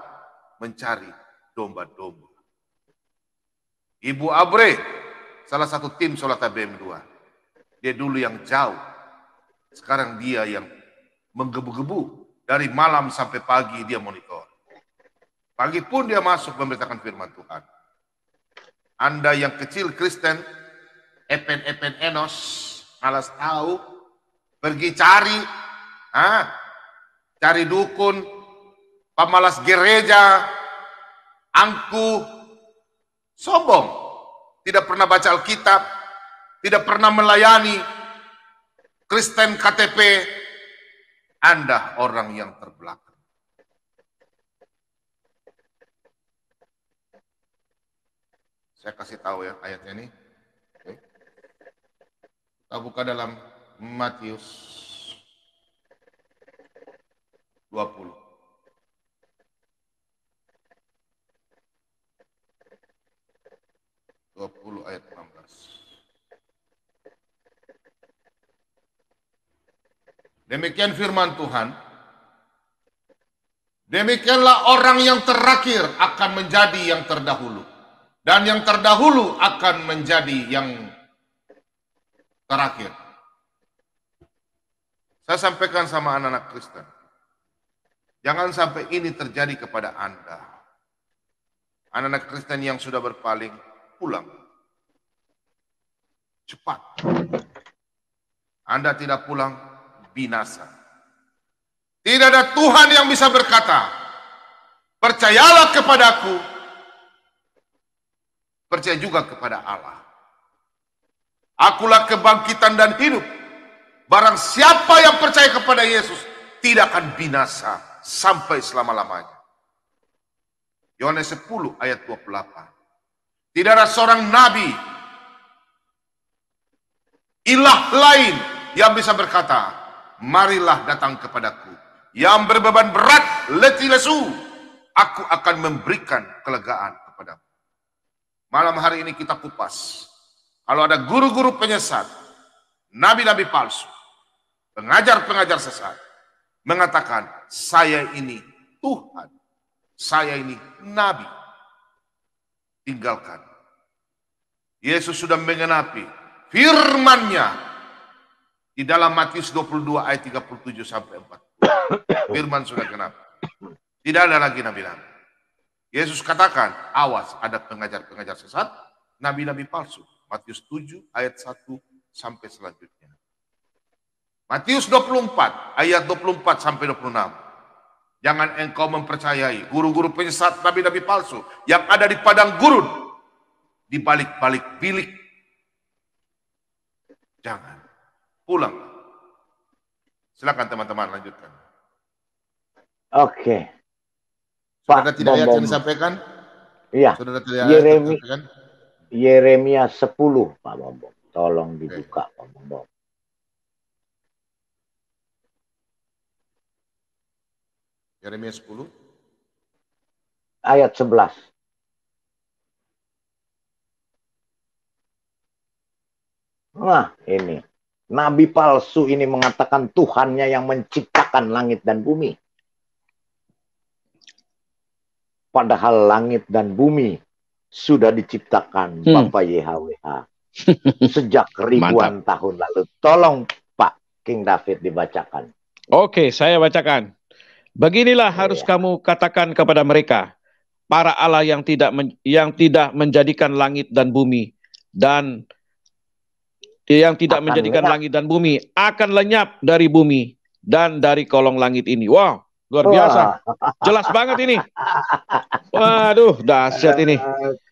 mencari domba-domba. Ibu Abre, salah satu tim Solata BM2. Dia dulu yang jauh. Sekarang dia yang menggebu-gebu. Dari malam sampai pagi dia monitor. Pagi pun dia masuk memberitakan firman Tuhan. Anda yang kecil Kristen, epen-epen enos, malas tahu, pergi cari, cari dukun, pemalas gereja, angku, sombong, tidak pernah baca Alkitab, tidak pernah melayani, Kristen KTP, Anda orang yang terbelakang. Saya kasih tahu ya ayatnya ini. Kita buka dalam Matius 20. Ayat 16. Demikian firman Tuhan. Demikianlah orang yang terakhir akan menjadi yang terdahulu, dan yang terdahulu akan menjadi yang terakhir. Saya sampaikan sama anak-anak Kristen, jangan sampai ini terjadi kepada Anda. Anak-anak Kristen yang sudah berpaling, pulang. Cepat. Anda tidak pulang, binasa. Tidak ada Tuhan yang bisa berkata, percayalah kepadaku, percaya juga kepada Allah. Akulah kebangkitan dan hidup. Barang siapa yang percaya kepada Yesus tidak akan binasa sampai selama-lamanya. Yohanes 10 ayat 28. Tidak ada seorang nabi, ilah lain yang bisa berkata, marilah datang kepadaku, yang berbeban berat, letih lesu, aku akan memberikan kelegaan kepadamu. Malam hari ini kita kupas. Kalau ada guru-guru penyesat, nabi-nabi palsu, pengajar-pengajar sesat, mengatakan, saya ini Tuhan. Saya ini nabi. Tinggalkan. Yesus sudah mengenapi firman-Nya di dalam Matius 22 ayat 37 sampai 40. Firman sudah genap. Tidak ada lagi nabi-nabi. Yesus katakan, awas ada pengajar-pengajar sesat, nabi-nabi palsu. Matius 7 ayat 1 sampai selanjutnya. Matius 24 ayat 24 sampai 26. Jangan engkau mempercayai guru-guru penyesat, nabi-nabi palsu yang ada di padang gurun, di balik-balik bilik. Jangan. Pulang. Silakan teman-teman lanjutkan. Oke. Saudara tidak ayat yang disampaikan? Iya. Saudara tidak ayat yang disampaikan? Yeremia 10, Pak Bombom. Tolong dibuka, Pak Bombom. Yeremia 10. Ayat 11. Nah, ini. Nabi palsu ini mengatakan Tuhannya yang menciptakan langit dan bumi. Padahal langit dan bumi sudah diciptakan Bapak YHWH sejak ribuan tahun lalu. Tolong Pak King David dibacakan. Oke, saya bacakan. Beginilah harus kamu katakan kepada mereka, para Allah yang tidak menjadikan langit dan bumi, dan yang tidak menjadikan langit dan bumi akan lenyap dari bumi dan dari kolong langit ini. Wow, luar biasa. Jelas banget ini. Waduh, dahsyat ini.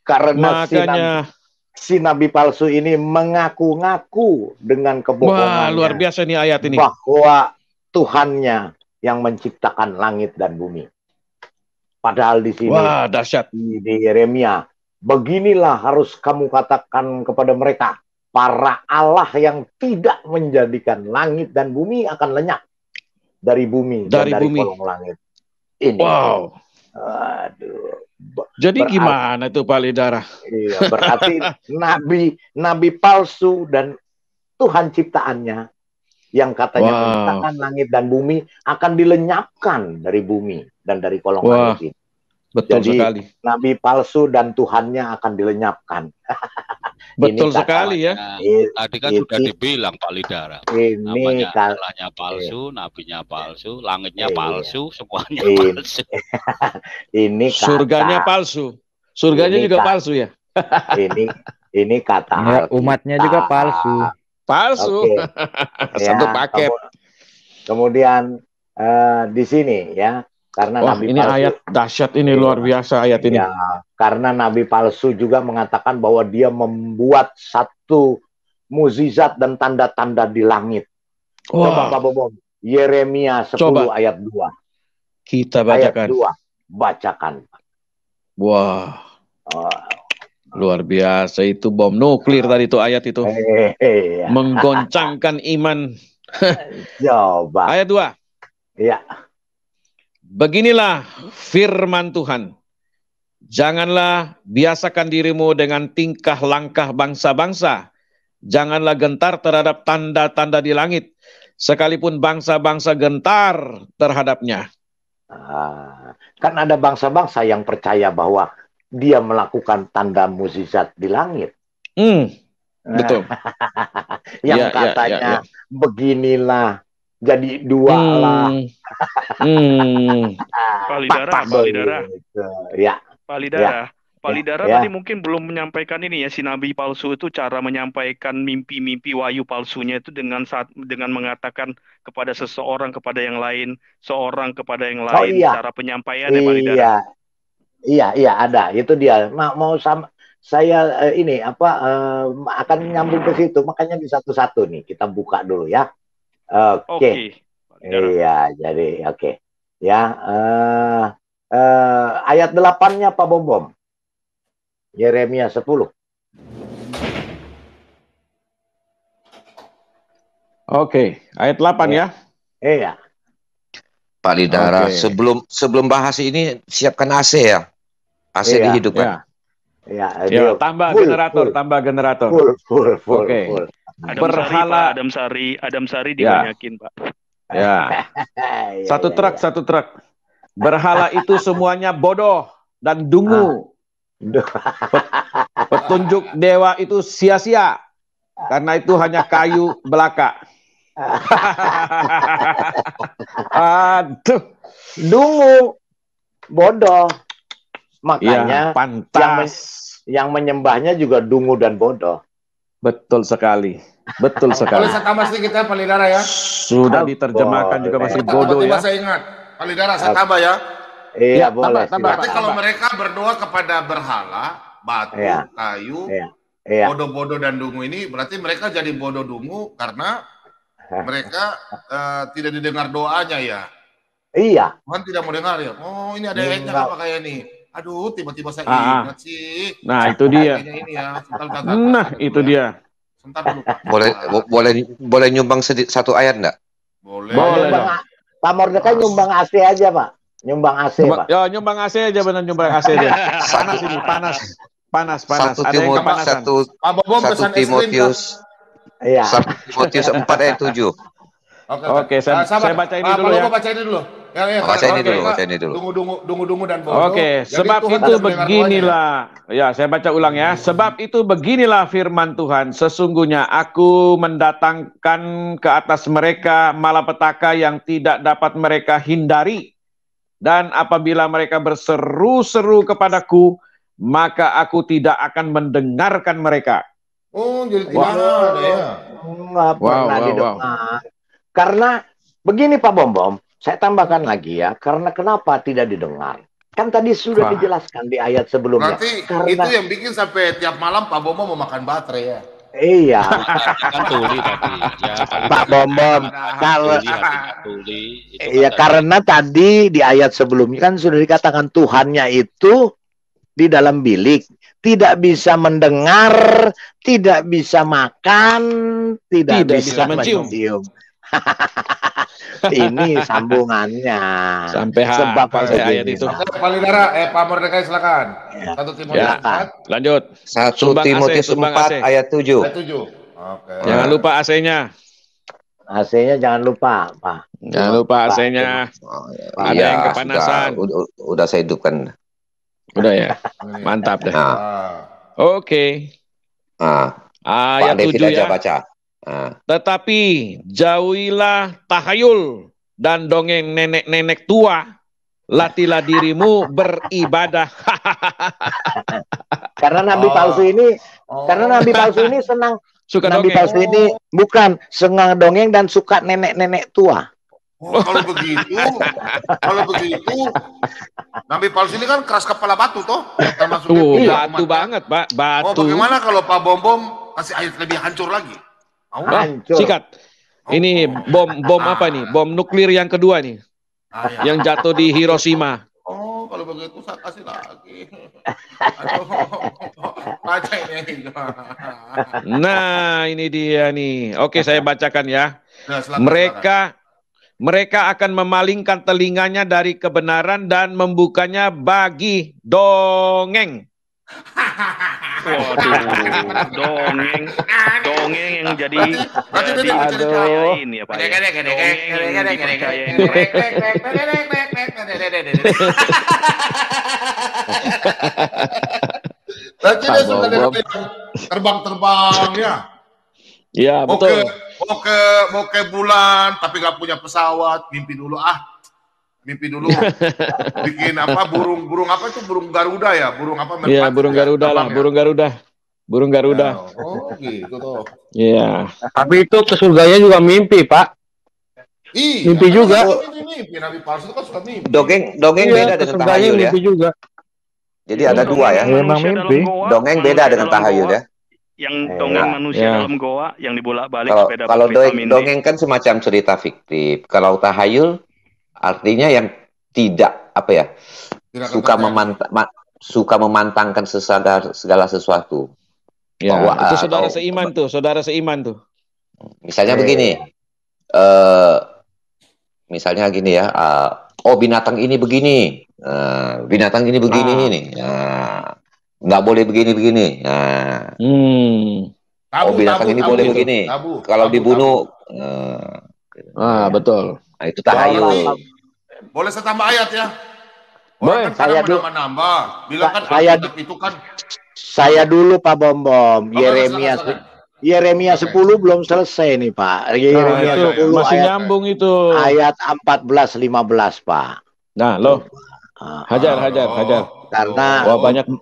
Karena makanya si nabi palsu ini mengaku-ngaku dengan kebohongannya. Wah, luar biasa nih ayat ini. Bahwa Tuhannya yang menciptakan langit dan bumi. Padahal di sini, wah, dahsyat. Di Yeremia, beginilah harus kamu katakan kepada mereka, para Allah yang tidak menjadikan langit dan bumi akan lenyap dari bumi dan dari kolong langit. Ini. Wow. Aduh. Jadi gimana itu Pak Lidara? Iya, berarti nabi palsu dan Tuhan ciptaannya yang katanya menciptakan langit dan bumi akan dilenyapkan dari bumi dan dari kolong langit ini. Betul jadi, sekali. Nabi palsu dan Tuhannya akan dilenyapkan. Betul sekali ya. Tadi kan sudah dibilang Pak Lidara. Namanya Allahnya palsu, nabinya palsu, langitnya palsu, semuanya palsu. Ini kata, surganya palsu. Surganya juga palsu ya. ini kata umatnya juga palsu. Palsu. Satu paket. Kemudian di sini ya. Karena wah, nabi ini palsu, ayat dahsyat ini, luar biasa ayat ini. Ya, karena nabi palsu juga mengatakan bahwa dia membuat satu mukjizat dan tanda-tanda di langit. Coba Pak Bobom, Yeremia 10 ayat 2. Kita bacakan. Ayat 2, bacakan. Wah. Luar biasa itu, bom nuklir tadi itu ayat itu. Menggoncangkan iman. Coba. Ayat 2. Iya. Beginilah firman Tuhan. Janganlah biasakan dirimu dengan tingkah langkah bangsa-bangsa. Janganlah gentar terhadap tanda-tanda di langit. Sekalipun bangsa-bangsa gentar terhadapnya. Kan ada bangsa-bangsa yang percaya bahwa dia melakukan tanda mukjizat di langit. Betul. Yang katanya beginilah. Jadi dua lah. Pak Lidara. Ya. Pak Lidara tadi mungkin belum menyampaikan ini ya, si nabi palsu itu cara menyampaikan mimpi-mimpi wahyu palsunya itu dengan mengatakan kepada seseorang kepada yang lain, seorang kepada yang lain, cara penyampaiannya Pak Lidara. Iya ada. Itu dia. Mau sama saya ini akan nyambung ke situ, makanya di satu-satu nih kita buka dulu ya. Oke. Iya, jadi oke. Ya, ayat 8-nya Pak Bom. Yeremia 10. Oke, ayat 8 ya. Iya. Pak Lidara, sebelum bahas ini siapkan AC ya. AC dihidupkan. Ya, tambah generator. Full. Oke. Adam Sari dibanyakin Pak. Ya. Satu truk. berhala itu semuanya bodoh dan dungu. Petunjuk dewa itu sia-sia, karena itu hanya kayu belaka. Aduh, dungu, bodoh. Makanya ya, pantas. Yang menyembahnya juga dungu dan bodoh. Betul sekali. Betul sekali. Boleh saya tambah sedikit ya, Pak Lidara ya? Sudah diterjemahkan juga masih bodoh ya. Tiba-tiba saya ingat. Pak Lidara, saya tambah ya. Iya, boleh. Berarti kalau mereka berdoa kepada berhala, batu, kayu, bodoh-bodoh dan dungu ini, berarti mereka jadi bodoh dungu karena mereka tidak didengar doanya ya. Iya. Tuhan tidak mau dengar ya. Oh, ini ada ayatnya apa kayak ini? Aduh, tiba-tiba saya ingat sih. Nah, itu dia. Ini ya. Itu dia. Sebentar dulu, Pak. Boleh nyumbang satu ayat enggak? Boleh. Pak Mordecai nyumbang AC aja, Pak. Nyumbang AC, Pak. Ya, nyumbang AC aja, benar, nyumbang AC aja. Panas ini, panas. Panas. Ada yang kepanasan. 1 Timotius. Iya. 1 Timotius 4 ayat 7. Oke, saya baca ini dulu ya. Baca ini dulu. Baca ini dulu. Dungu dan bodoh. Oke, sebab itu beginilah. Ya, saya baca ulang ya. Sebab itu beginilah firman Tuhan. Sesungguhnya aku mendatangkan ke atas mereka malapetaka yang tidak dapat mereka hindari. Dan apabila mereka berseru-seru kepadaku, maka aku tidak akan mendengarkan mereka. Oh, jadi tidak ada ya. Nggak pernah didengar. Karena begini Pak Bom, saya tambahkan lagi ya. Karena kenapa tidak didengar? Kan tadi sudah dijelaskan di ayat sebelumnya. Berarti itu yang bikin sampai tiap malam Pak Bom mau makan baterai ya. Iya. Kan tuli tadi. Ya, Pak Bom, kalau iya karena tadi di ayat sebelumnya kan sudah dikatakan Tuhannya itu di dalam bilik, tidak bisa mendengar, tidak bisa makan, tidak bisa mencium. Ini sambungannya. Sampai sebab ayat itu. Pak Lidara, Pak Mordecai silakan. 1 Timotius 4. Lanjut. 1 Timotius 4 ayat 7. Oke. Jangan lupa AC-nya. AC-nya jangan lupa, Pak. Jangan lupa AC-nya. Ada yang kepanasan. Udah saya hidupkan. Udah ya. Mantap deh. Oke. Ayat 7 ya. Baca. Tetapi jauhilah tahayul dan dongeng nenek-nenek tua. Latilah dirimu beribadah. Karena nabi palsu ini senang. Suka nabi dongeng. palsu ini bukan senang dongeng dan suka nenek-nenek tua. Kalau begitu, nabi palsu ini kan keras kepala batu toh, termasuk batu banget, Pak. Batu. Oh, bagaimana kalau Pak Bom kasih ayat lebih hancur lagi? Sikat. Ini bom apa nih? Bom nuklir yang kedua nih. Yang jatuh di Hiroshima. Oh, kalau begitu saya kasih lagi. Baca ini. Nah, ini dia nih. Oke, saya bacakan ya. Mereka akan memalingkan telinganya dari kebenaran dan membukanya bagi dongeng. Waduh, dongeng yang jadi dipercayain ya Pak. Dongeng yang dipercayain. Berarti dia sudah terbang ya. Iya, betul. Mau ke bulan tapi nggak punya pesawat, mimpi dulu. Bikin apa burung apa itu, burung Garuda ya, burung apa? Iya, burung Garuda lah, burung Garuda. Oh gitu toh. Iya. Tapi itu ke surganya juga mimpi, Pak. Mimpi juga. Mimpi Nabi palsu itu kan suka mimpi. Dongeng beda dengan tahayul ya. Juga. Jadi ada dua ya. Memang mimpi. Dongeng beda dengan tahayul ya. Yang dongeng manusia dalam goa yang dibolak-balik sepeda. Kalau dongeng kan semacam cerita fiktif. Kalau tahayul artinya yang tidak apa ya, suka memantangkan segala sesuatu. Ya, itu saudara seiman tuh. Misalnya begini, misalnya gini ya, oh binatang ini begini, nih, nggak boleh begini. Oh binatang ini boleh begini, kalau dibunuh. Betul. Nah, itu tahayul. boleh saya tambah ayat ya? Boleh. Orang kan Saya kadang menambah. Bilang kan saya Alkitab itu kan. Saya dulu Pak Bom. Yeremia Yeremia 10 belum selesai nih Pak. Yeremia itu 10 masih ayat, nyambung itu. ayat 14-15 Pak. Nah, loh. Hajar. Karena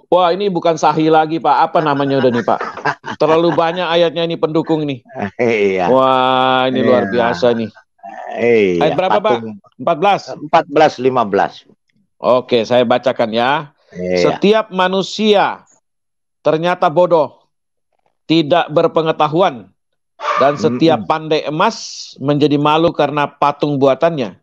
Wah, ini bukan sahih lagi Pak. Apa namanya udah nih Pak? Terlalu banyak ayatnya ini pendukung nih. Iya. Wah, ini luar biasa nih. Iya. Ayat berapa Pak? 14-15. Oke, saya bacakan ya. Iya. Setiap manusia ternyata bodoh, tidak berpengetahuan, dan setiap pandai emas menjadi malu karena patung buatannya.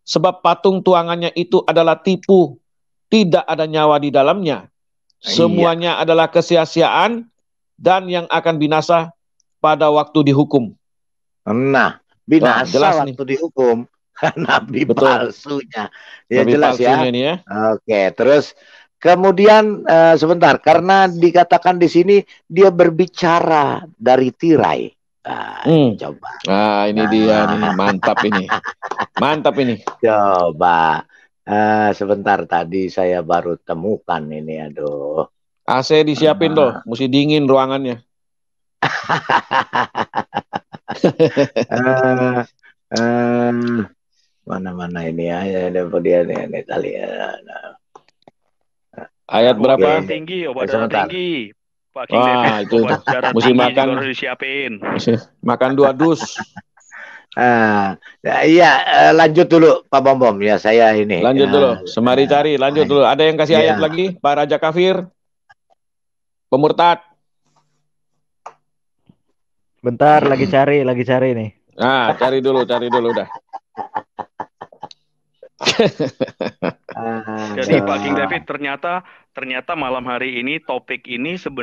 Sebab patung tuangannya itu adalah tipu, tidak ada nyawa di dalamnya. Semuanya adalah kesia-siaan dan yang akan binasa pada waktu dihukum. Nah, binasa jelas waktu nih. dihukum. Nabi palsunya. Ya Nabi jelas ya. Nih ya. Oke, terus kemudian sebentar, karena dikatakan di sini dia berbicara dari tirai. Coba. Ini dia nih, mantap ini. Mantap ini. Coba. Sebentar, tadi saya baru temukan ini, aduh. AC disiapin loh, mesti dingin ruangannya. Mana ini ya, dia ini kali ya. Ayat berapa? Tinggi, obat darah tinggi. Pak King itu mesti makan. Harus disiapin. Makan 2 dus. Iya, lanjut dulu Pak Bom ya, saya ini. Lanjut dulu, semari cari, lanjut dulu. Ada yang kasih ayat lagi, Pak Raja Kafir? Pemurtad. Bentar, lagi cari nih. Cari dulu dah. Jadi Pak King David, ternyata malam hari ini topik ini sebenarnya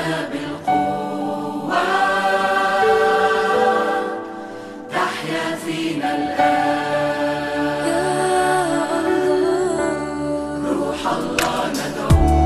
يا الله روح الله ندعوك